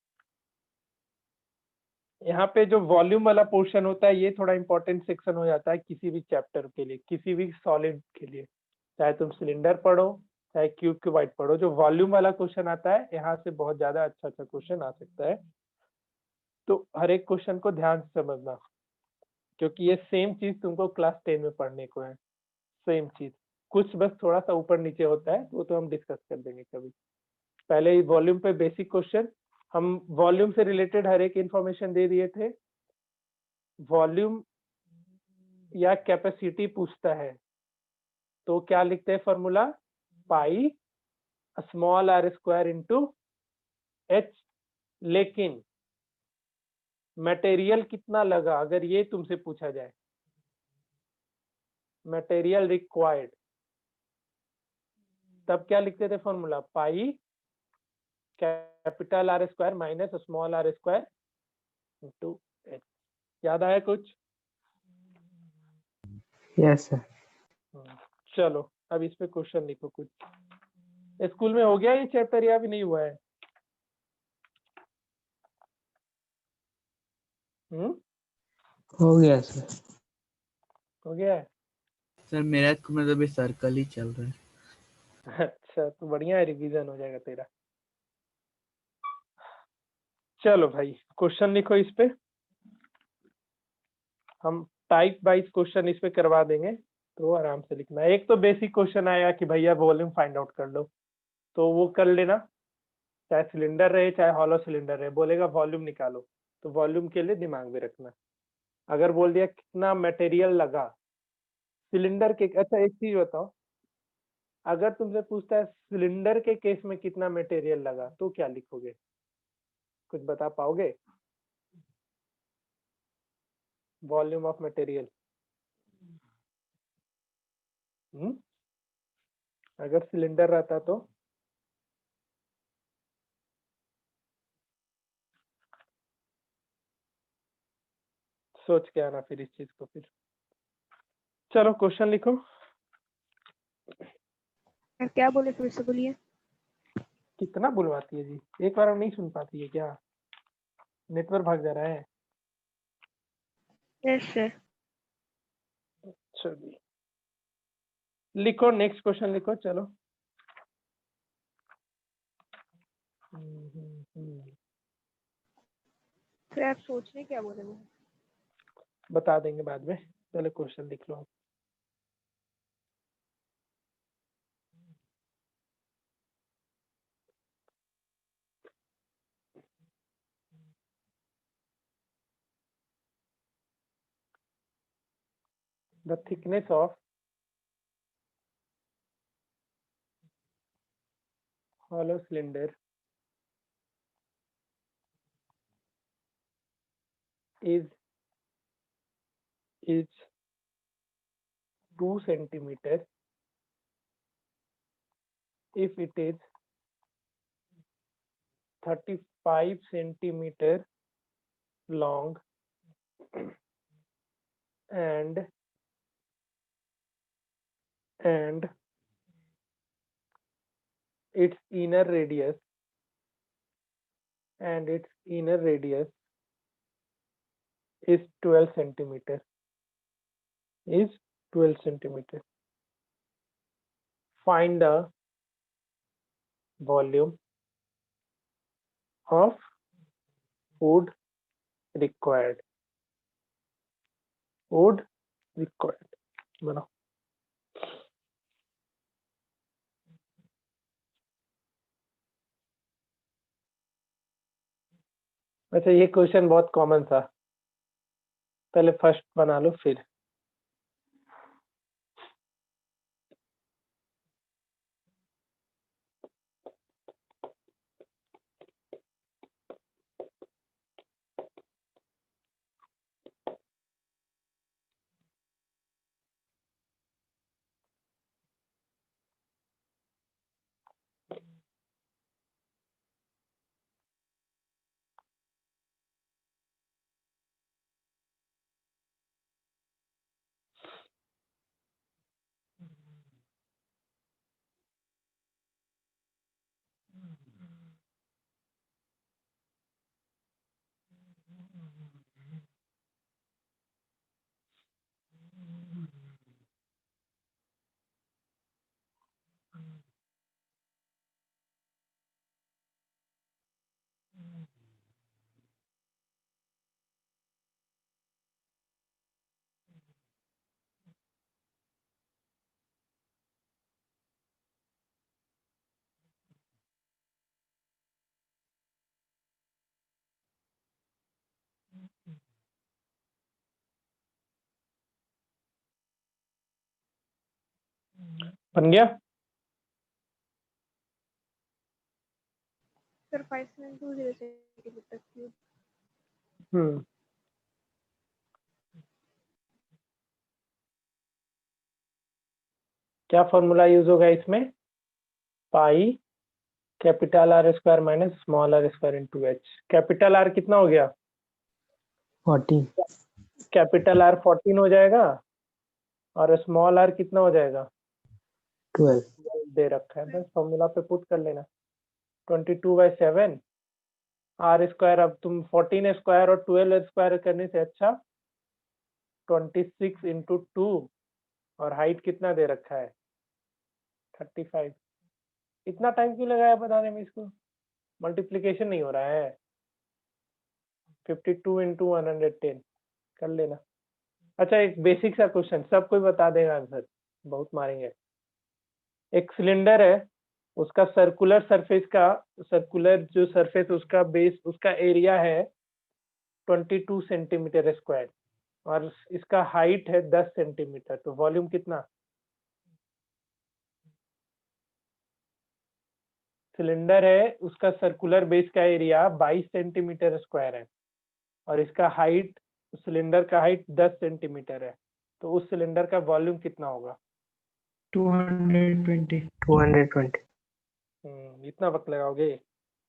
यहाँ पे जो वॉल्यूम वाला पोर्शन होता है ये थोड़ा इंपॉर्टेंट सेक्शन हो जाता है किसी भी चैप्टर के लिए, किसी भी सॉलिड के लिए, चाहे तुम सिलेंडर पढ़ो चाहे क्यूबाइड पढ़ो, जो वॉल्यूम वाला क्वेश्चन आता है यहाँ से बहुत ज्यादा अच्छा अच्छा क्वेश्चन आ सकता है, तो हर एक क्वेश्चन को ध्यान से समझना, क्योंकि ये सेम चीज तुमको क्लास 10 में पढ़ने को है, सेम चीज, कुछ बस थोड़ा सा ऊपर नीचे होता है, वो तो हम डिस्कस कर देंगे कभी। पहले वॉल्यूम पे बेसिक क्वेश्चन, हम वॉल्यूम से रिलेटेड हर एक इंफॉर्मेशन दे दिए थे। वॉल्यूम या कैपेसिटी पूछता है तो क्या लिखते हैं formula, pi small r² into H, लेकिन मटेरियल कितना लगा अगर ये तुमसे पूछा जाए, मटेरियल रिक्वायर्ड, तब क्या लिखते थे formula, pi capital R² minus small r² into H. याद आया कुछ? Yes, sir. चलो अब इस पे क्वेश्चन लिखो कुछ। स्कूल में हो गया ये चैप्टर या भी नहीं हुआ है? हो गया सर। हो गया है। सर मेरा तो मतलब अभी सर्कल ही चल रहा है। अच्छा तो बढ़िया है, रिवीजन हो जाएगा तेरा। चलो भाई क्वेश्चन लिखो इस पे, हम टाइप वाइज क्वेश्चन इस पे करवा देंगे तो आराम से लिखना। एक तो बेसिक क्वेश्चन आया कि भैया वॉल्यूम फाइंड आउट कर लो, तो वो कर लेना, चाहे सिलेंडर रहे चाहे हॉलो सिलेंडर रहे, बोलेगा वॉल्यूम निकालो, तो वॉल्यूम के लिए दिमाग में रखना। अगर बोल दिया कितना मटेरियल लगा सिलेंडर के, अच्छा एक चीज बताओ, अगर तुमसे पूछता है सिलेंडर के केस में कितना मटेरियल लगा तो क्या लिखोगे, कुछ बता पाओगे? वॉल्यूम ऑफ मटेरियल, अगर सिलेंडर रहता तो सोच के आना फिर इस चीज को। फिर चलो क्वेश्चन लिखो। क्या बोले, फिर से बोलिए। कितना बुलवाती है जी, एक बार नहीं सुन पाती है क्या? नेटवर्क भाग जा रहा है। Yes sir. चलिए लिखो नेक्स्ट क्वेश्चन लिखो चलो। फिर आप सोचने क्या बोले मुझे? बता देंगे बाद में, पहले क्वेश्चन लिख लो आप। The thickness of hollow cylinder is 2 centimeter if it is 35 centimeter long and its inner radius is 12 centimeter. Find the volume of food required. बनाओ। अच्छा, ये क्वेश्चन बहुत कॉमन था, पहले फर्स्ट बना लो फिर। बन गया? Sir, 5720 centimeter cube. क्या फॉर्मूला यूज होगा इसमें? Pi capital are square minus small R square into H. Capital R कितना हो गया? 14। कैपिटल आर 14 हो जाएगा और स्मॉल आर कितना हो जाएगा? 12। दे रखा है, बस फॉर्मूला पे पुट कर लेना। 22/7 आर स्क्वायर। अब तुम 14 स्क्वायर और 12 स्क्वायर करने से अच्छा 26 इंटू 2 और हाइट कितना दे रखा है? 35। इतना टाइम क्यों लगाया बताने में? इसको मल्टीप्लीकेशन नहीं हो रहा है। 52 इंटू 110 कर लेना। अच्छा, एक बेसिक सा क्वेश्चन, सब कोई बता देगा आंसर, बहुत मारेंगे। एक सिलेंडर है, उसका सर्कुलर जो सरफेस उसका बेस, उसका एरिया है 22 सेंटीमीटर स्क्वायर और इसका हाइट है 10 सेंटीमीटर, तो वॉल्यूम कितना? सिलेंडर है, उसका सर्कुलर बेस का एरिया 22 सेंटीमीटर स्क्वायर है और इसका हाइट, सिलेंडर का हाइट 10 सेंटीमीटर है, तो उस सिलेंडर का वॉल्यूम कितना होगा? 220। इतना वक्त लगाओगे?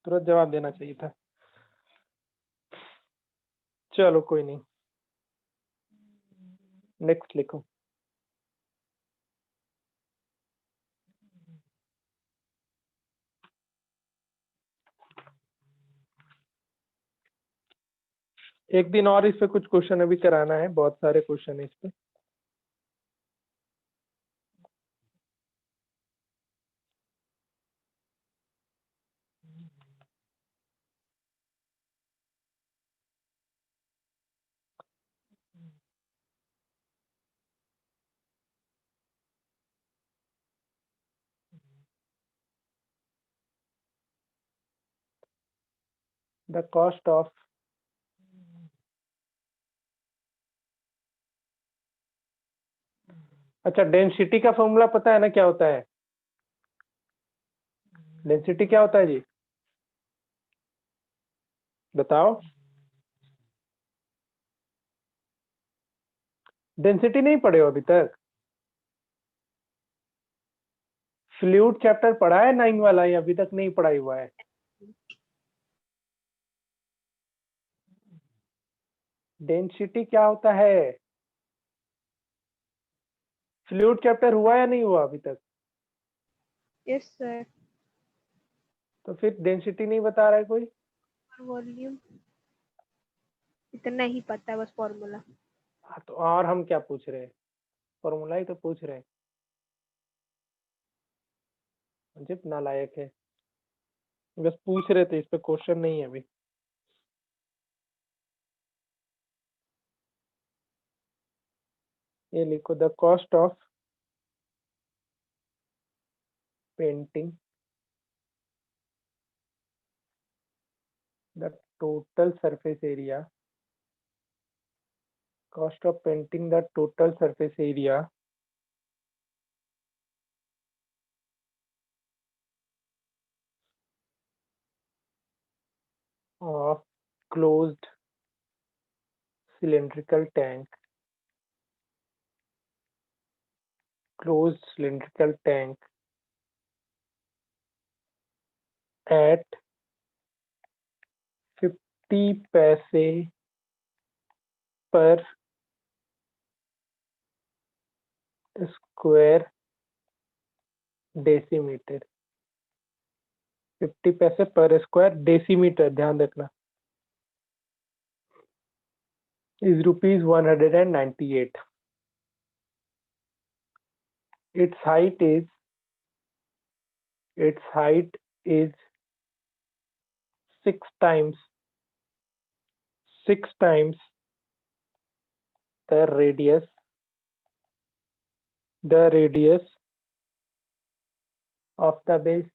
तुरंत जवाब देना चाहिए था। चलो कोई नहीं, नेक्स्ट लिखो। एक दिन और इस पे कुछ क्वेश्चन अभी कराना है, बहुत सारे क्वेश्चन है इस पे। द कॉस्ट ऑफ अच्छा, डेंसिटी का फॉर्मूला पता है ना क्या होता है? डेंसिटी क्या होता है जी, बताओ। डेंसिटी नहीं पढ़े हो अभी तक? फ्लूइड चैप्टर पढ़ा है 9 वाला या अभी तक नहीं पढ़ाई हुआ है? डेंसिटी क्या होता है? फ्लूइड चैप्टर हुआ या नहीं हुआ अभी तक? Yes sir. तो फिर डेंसिटी नहीं बता रहा है कोई? वॉल्यूम इतना ही पता है बस फॉर्मूला। हाँ, तो और हम क्या पूछ रहे हैं? फॉर्मूला ही तो पूछ रहे हैं। मुझे नालायक है, बस पूछ रहे थे, इस पे क्वेश्चन नहीं है अभी। ये लिखो, the cost of painting the total surface area, cost of painting the total surface area of closed cylindrical tank, at 50 पैसे per square डेसीमीटर। 50 पैसे पर स्क्वायर डेसीमीटर, ध्यान रखना, is rupees 198. Its height is 6 times the radius of the base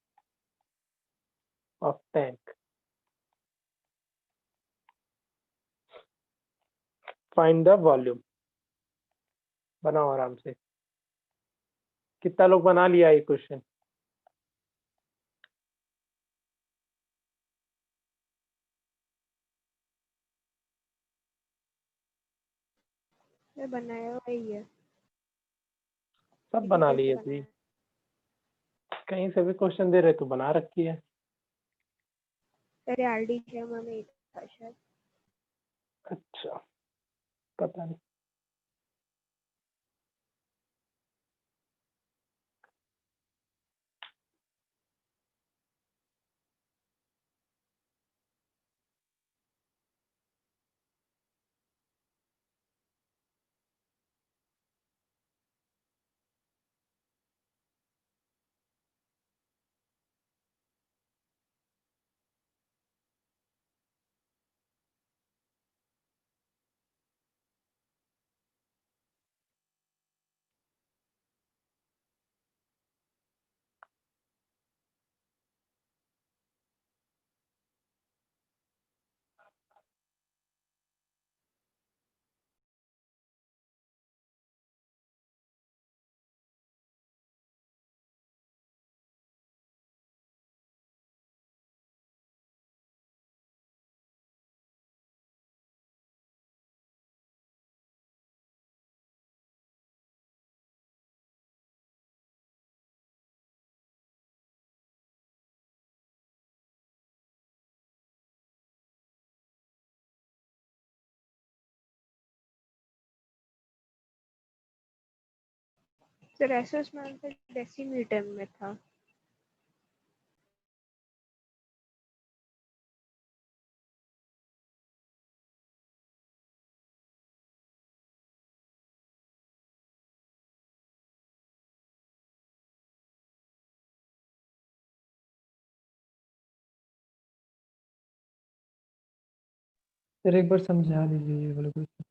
of tank. Find the volume. बनाओ आराम से। कितना लोग बना लिया ये क्वेश्चन? ये बनाया हुआ ही है। सब बना कैसे लिए थी? बनाया? कहीं से भी क्वेश्चन दे रहे तो बना रखी है। तेरे आरडी शर्मा में ही था शायद। अच्छा, पता नहीं। सर एसएस में आंसर डेसीमीटर में था। सर एक बार समझा दीजिए ये वाला question.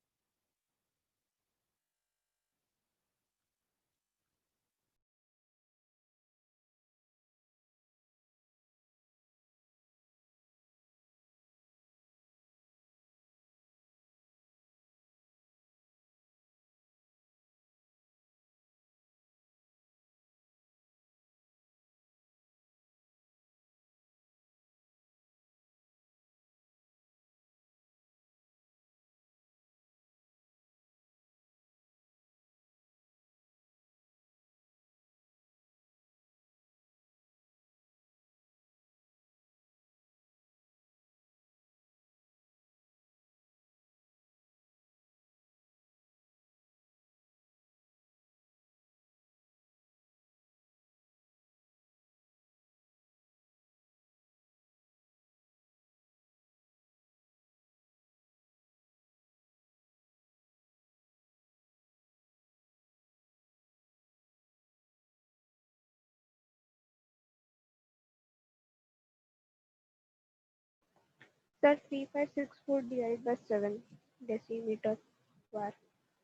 Sir, 3564 divided by 7 decimeter square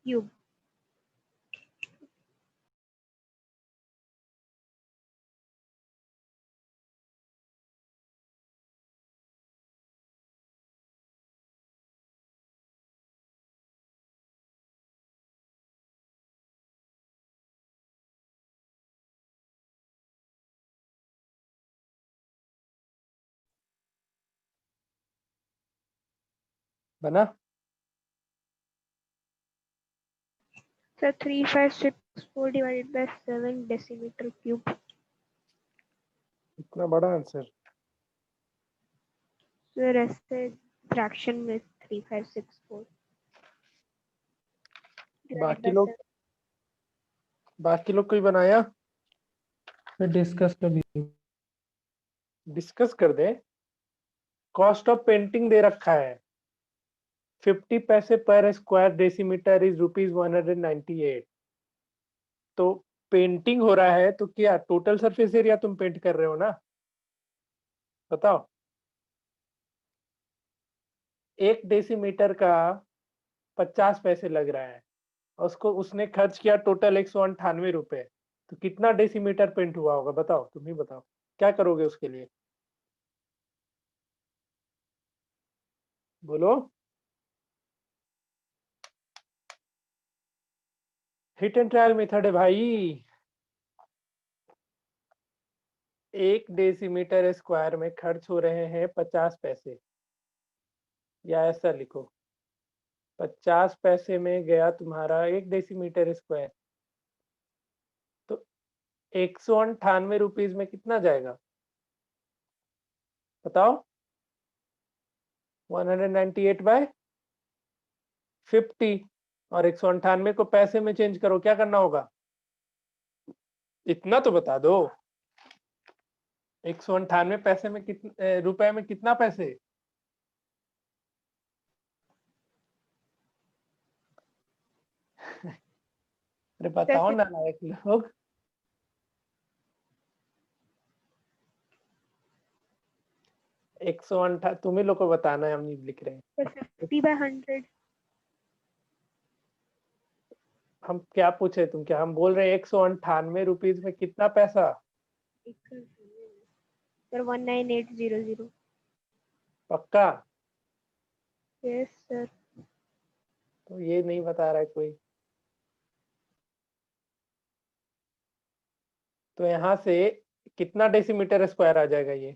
cube. बना? Sir, 3564 divided by 7 decimeter cube. इतना बड़ा आंसर? Sir, ऐसे फ्रैक्शन में 3564 divided बाकी by लोग 7. बाकी लोग कोई बनाया? फिर डिस्कस कर लीजिए। डिस्कस कर दे। कॉस्ट ऑफ पेंटिंग दे रखा है 50 पैसे पर स्क्वायर डेसीमीटर इज ₹198। तो पेंटिंग हो रहा है तो क्या टोटल सरफेस एरिया तुम पेंट कर रहे हो ना? बताओ। 1 डेसीमीटर का 50 पैसे लग रहा है, उसको उसने खर्च किया टोटल 198 रुपए। तो कितना डेसीमीटर पेंट हुआ होगा? बताओ, तुम ही बताओ। क्या करोगे उसके लिए? बोलो। हिट एंड ट्रायल मेथड है भाई। 1 डेसीमीटर स्क्वायर में खर्च हो रहे हैं 50 पैसे, या ऐसा लिखो 50 पैसे में गया तुम्हारा 1 डेसीमीटर स्क्वायर, तो 198 रुपीज में कितना जाएगा? बताओ। 198 बाय 50 और 198 को पैसे में चेंज करो, क्या करना होगा? इतना तो बता दो। 198 पैसे में कितने रुपए में कितना पैसे? अरे बताओ ना नायक लोग। 158 तुम्ही लोग को बताना है, हम नहीं लिख रहे हैं। Sir, 50 by 100. हम क्या पूछे तुम? क्या हम बोल रहे हैं 198 रुपीज में कितना पैसा? Sir, 19800. पक्का? Yes, sir. तो ये नहीं बता रहा है कोई। तो यहाँ से कितना डेसीमीटर स्क्वायर आ जाएगा? ये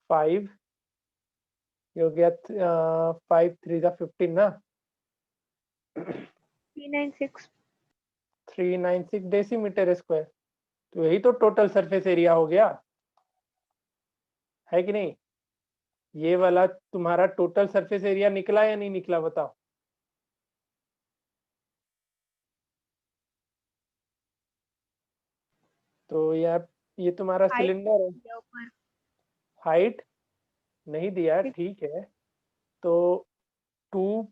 5 ये हो गया 5 3 जा 15 ना? 396. 396 डेसीमीटर स्क्वायर। तो यही तो टोटल सरफेस एरिया हो गया, है कि नहीं? ये वाला तुम्हारा टोटल सरफेस एरिया निकला या नहीं निकला? बताओ। तो ये तुम्हारा Height सिलेंडर है। दिया ऊपर. हाइट नहीं दिया, ठीक है। तो 2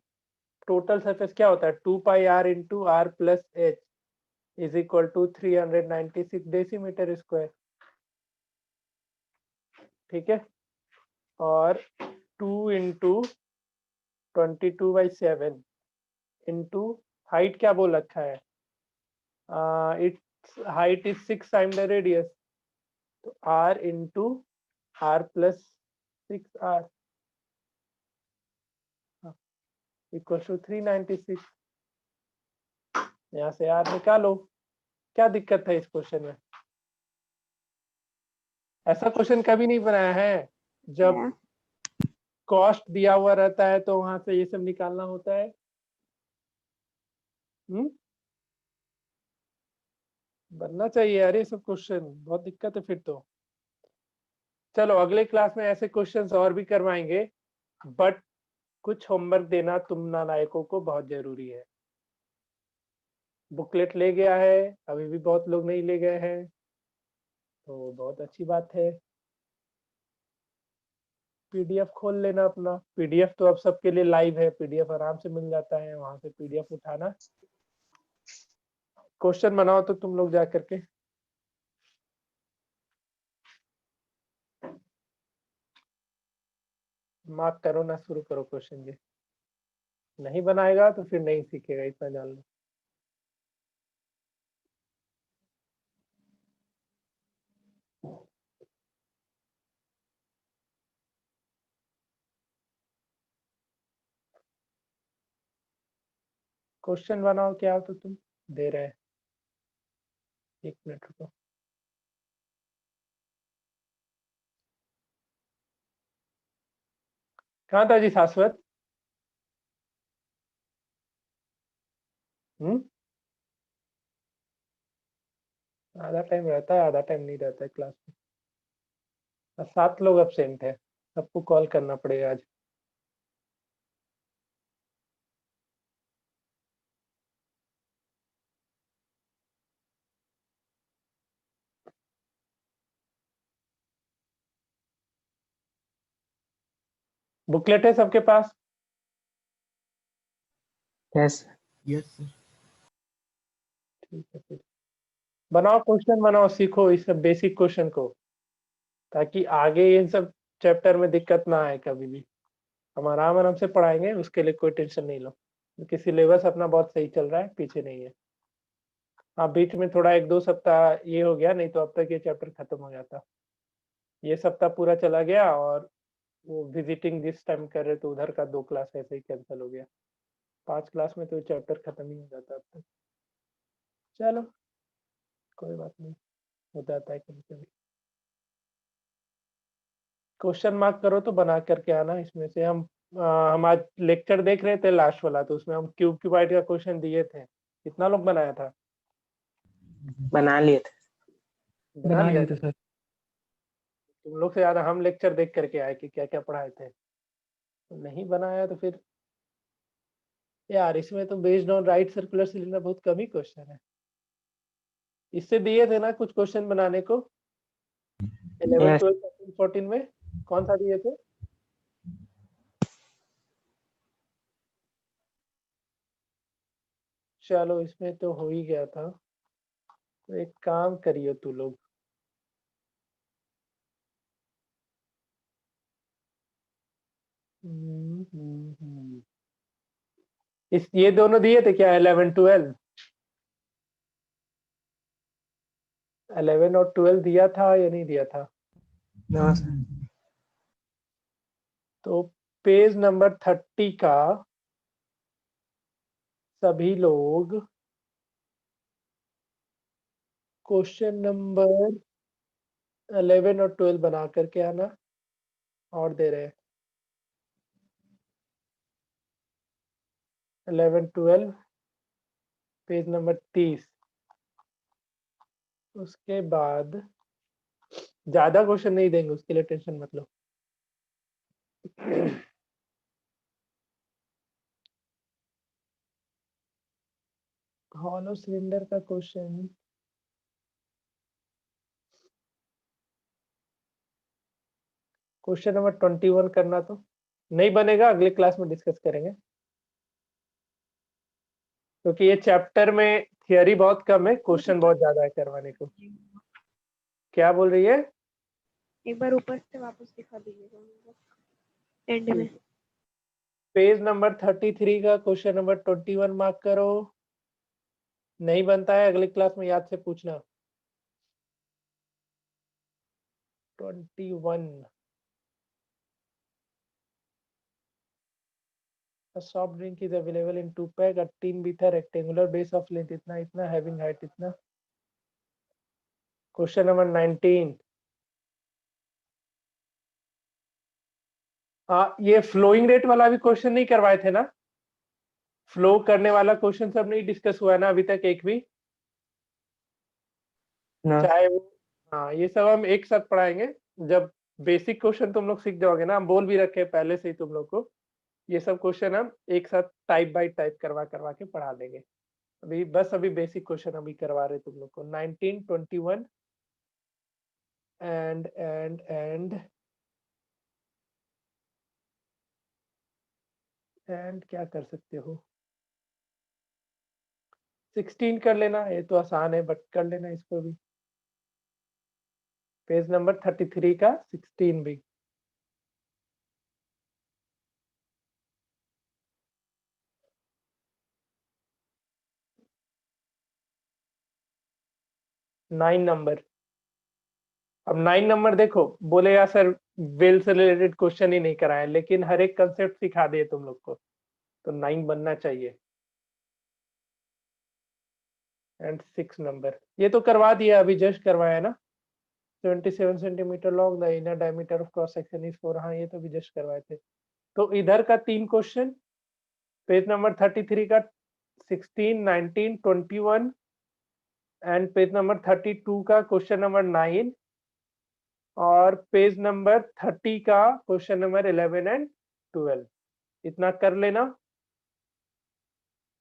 टोटल सरफेस क्या होता है? 2 pi r into are plus h is equal to 396 decimetre square. ठीक है। और 2 इंटू 22/7 इंटू हाइट क्या बोल रखा है? It's height is 6 time the radius, तो r into are plus 6r equal to 396। यहाँ से r निकालो। क्या दिक्कत है इस क्वेश्चन में? ऐसा क्वेश्चन कभी नहीं बनाया है। जब Yeah. कॉस्ट दिया हुआ रहता है तो वहां से ये सब निकालना होता है। बनना चाहिए यार ये सब क्वेश्चन, बहुत दिक्कत है फिर तो। चलो अगले क्लास में ऐसे क्वेश्चंस और भी करवाएंगे, बट कुछ होमवर्क देना तुम नालायकों को बहुत जरूरी है। बुकलेट ले गया है, अभी भी बहुत लोग नहीं ले गए हैं, तो बहुत अच्छी बात है। पीडीएफ खोल लेना अपना। पीडीएफ तो अब सबके लिए लाइव है, पीडीएफ आराम से मिल जाता है, वहां से पीडीएफ उठाना, क्वेश्चन बनाओ तो तुम लोग जा करके। मार्क करो ना, शुरू करो क्वेश्चन जी। नहीं बनाएगा तो फिर नहीं सीखेगा, इतना जान लो। क्वेश्चन बनाओ, क्या हो तो तुम दे रहे हैं। 1 मिनट रुको। कहाँ था जी शाश्वत? आधा टाइम रहता है, आधा टाइम नहीं रहता है क्लास में। 7 लोग एब्सेंट है, सबको कॉल करना पड़ेगा आज। बुकलेट है सबके पास? Yes yes sir. ठीक है, फिर बनाओ क्वेश्चन, बनाओ, सीखो इस सब बेसिक क्वेश्चन को, ताकि आगे इन सब चैप्टर में दिक्कत ना आए कभी भी। हम आराम आराम से पढ़ाएंगे, उसके लिए कोई टेंशन नहीं लो, क्योंकि सिलेबस अपना बहुत सही चल रहा है, पीछे नहीं है। हाँ, बीच में थोड़ा 1-2 सप्ताह ये हो गया, नहीं तो अब तक ये चैप्टर खत्म हो जाता। ये सप्ताह पूरा चला गया, और वो विजिटिंग जिस टाइम कर रहे तो उधर का 2 क्लास ऐसे ही कैंसिल हो गया। 5 क्लास में तो चैप्टर खत्म ही हो जाता अब तक। चलो कोई बात नहीं, हो जाता है कभी कभी। क्वेश्चन मार्क करो तो बना करके आना। इसमें से हम आज लेक्चर देख रहे थे लास्ट वाला, तो उसमें हम क्यूब क्यूबाइड का क्वेश्चन दिए थे। कितना लोग बनाया था? बना लिए थे। बना लिया? थे सर। तुम लोग से ज्यादा हम लेक्चर देख करके आए कि क्या क्या पढ़ाए थे। तो नहीं बनाया तो फिर यार, इसमें तो based on right circular cylinder बहुत कम ही क्वेश्चन है। इससे दिए थे ना कुछ क्वेश्चन बनाने को 11, यस 12, 13, 14 में? कौन सा दिए थे? चलो इसमें तो हो ही गया था। तो एक काम करियो तू लोग, इस ये दोनों दिए थे क्या? 11, 12? 11 और 12 दिया था या नहीं दिया था? No sir. तो पेज नंबर 30 का सभी लोग क्वेश्चन नंबर 11 और 12 बना करके आना। और दे रहे हैं 11, 12, पेज नंबर 30। उसके बाद ज्यादा क्वेश्चन नहीं देंगे, उसके लिए टेंशन मत लो। हॉलो सिलेंडर का क्वेश्चन क्वेश्चन नंबर 21 करना। तो नहीं बनेगा, अगले क्लास में डिस्कस करेंगे, क्योंकि ये चैप्टर में थियरी बहुत कम है, क्वेश्चन बहुत ज्यादा है करवाने को। क्या बोल रही है? एक बार ऊपर से वापस दिखा दीजिएगा एंड में। पेज नंबर 33 का क्वेश्चन नंबर 21 मार्क करो। नहीं बनता है अगली क्लास में याद से पूछना। 21, a soft drink is available in 2 pack, a tin with a rectangular base of length इतना इतना, having height इतना। Question number 19। ये फ्लोइंग रेट वाला भी क्वेश्चन नहीं करवाए थे ना? फ्लो करने वाला क्वेश्चन सब नहीं डिस्कस हुआ है ना अभी तक एक भी? नो चाहे वो, हाँ, ये सब हम एक साथ पढ़ाएंगे। जब बेसिक क्वेश्चन तुम लोग सीख जाओगे ना, हम बोल भी रखे हैं पहले से ही तुम लोग को, ये सब क्वेश्चन हम एक साथ टाइप बाय टाइप करवा करवा के पढ़ा देंगे। अभी बस अभी बेसिक क्वेश्चन अभी करवा रहे तुम लोग को। 19, 21 एंड क्या कर सकते हो? 16 कर लेना, ये तो आसान है, बट कर लेना इसको भी। पेज नंबर 33 का 16 भी। 9 नंबर। अब 9 नंबर देखो, बोलेगा सर वेल से रिलेटेड क्वेश्चन ही नहीं कराए, लेकिन हर एक कंसेप्ट सिखा दिए तुम लोग को, तो 9 बनना चाहिए। एंड 6 नंबर ये तो करवा दिया, अभी जस्ट करवाया ना। 27 centimetre long, the inner diameter of cross section is 4। हाँ ये तो भी जस्ट करवाए थे। तो इधर का 3 क्वेश्चन, पेज नंबर 33 का 16, 19, 21 एंड पेज नंबर 32 का क्वेश्चन नंबर 9 और पेज नंबर 30 का क्वेश्चन नंबर 11 एंड 12। इतना कर लेना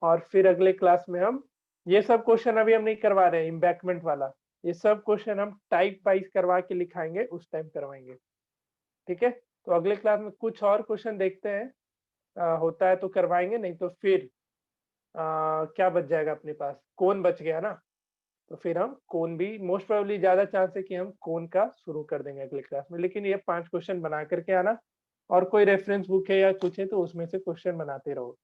और फिर अगले क्लास में हम ये सब क्वेश्चन अभी हम नहीं करवा रहे हैं इम्बैकमेंट वाला, ये सब क्वेश्चन हम टाइप वाइज करवा के लिखाएंगे, उस टाइम करवाएंगे। ठीक है, तो अगले क्लास में कुछ और क्वेश्चन देखते हैं, होता है तो करवाएंगे, नहीं तो फिर क्या बच जाएगा अपने पास, कोन बच गया ना। तो फिर हम कोन भी मोस्ट प्रोबेबली ज्यादा चांस है कि हम कोन का शुरू कर देंगे अगले क्लास में, लेकिन ये 5 क्वेश्चन बना करके आना, और कोई रेफरेंस बुक है या कुछ है तो उसमें से क्वेश्चन बनाते रहो।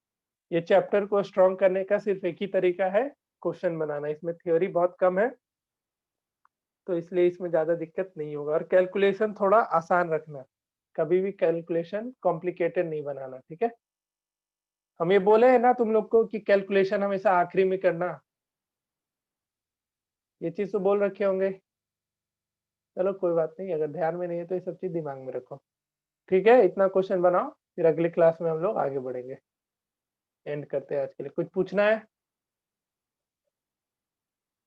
ये चैप्टर को स्ट्रॉन्ग करने का सिर्फ एक ही तरीका है, क्वेश्चन बनाना। इसमें थ्योरी बहुत कम है, तो इसलिए इसमें ज्यादा दिक्कत नहीं होगा। और कैलकुलेशन थोड़ा आसान रखना, कभी भी कैलकुलेशन कॉम्प्लिकेटेड नहीं बनाना। ठीक है, हम ये बोले हैं ना तुम लोग को कि कैलकुलेशन हमेशा आखिरी में करना, ये चीज तो बोल रखे होंगे। चलो कोई बात नहीं, अगर ध्यान में नहीं है तो ये सब चीज दिमाग में रखो। ठीक है, इतना क्वेश्चन बनाओ, फिर अगले क्लास में हम लोग आगे बढ़ेंगे। एंड करते हैं आज के लिए। कुछ पूछना है,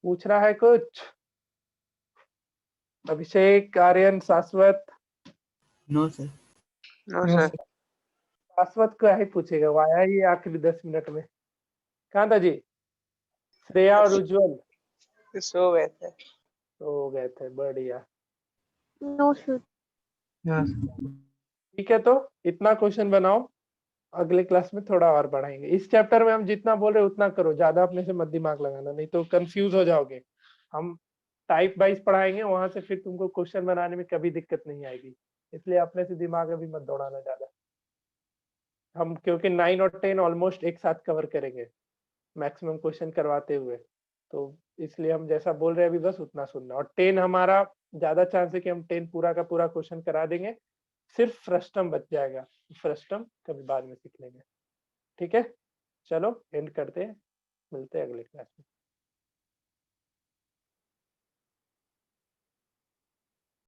पूछ रहा है कुछ? Abhishek, Aryan, Shashwat? No sir. No No, sir. sir. Shashwat क्या ही पूछेगा, वो आया ही आखिरी 10 मिनट में। कहाँ था जी? श्रेया और उज्जवल सो गए थे। हो गए थे, बढ़िया। No, sir. Yes. ठीक है, तो इतना क्वेश्चन बनाओ, अगले क्लास में थोड़ा और बढ़ाएंगे। इस चैप्टर में हम जितना बोल रहे हैं उतना करो, ज्यादा अपने से मत दिमाग लगाना, नहीं तो कंफ्यूज हो जाओगे। हम टाइप वाइज पढ़ाएंगे, वहां से फिर तुमको क्वेश्चन बनाने में कभी दिक्कत नहीं आएगी, इसलिए अपने से दिमाग अभी मत दौड़ाना ज्यादा। हम क्योंकि 9 और 10 ऑलमोस्ट एक साथ कवर करेंगे मैक्सिमम क्वेश्चन करवाते हुए, तो इसलिए हम जैसा बोल रहे हैं अभी बस उतना सुनना। और 10 हमारा ज्यादा चांस है कि हम 10 पूरा का पूरा क्वेश्चन करा देंगे, सिर्फ फ्रस्टम बच जाएगा, फ्रस्टम कभी बाद में सीख लेंगे। ठीक है, चलो एंड करते हैं, मिलते हैं अगले क्लास में।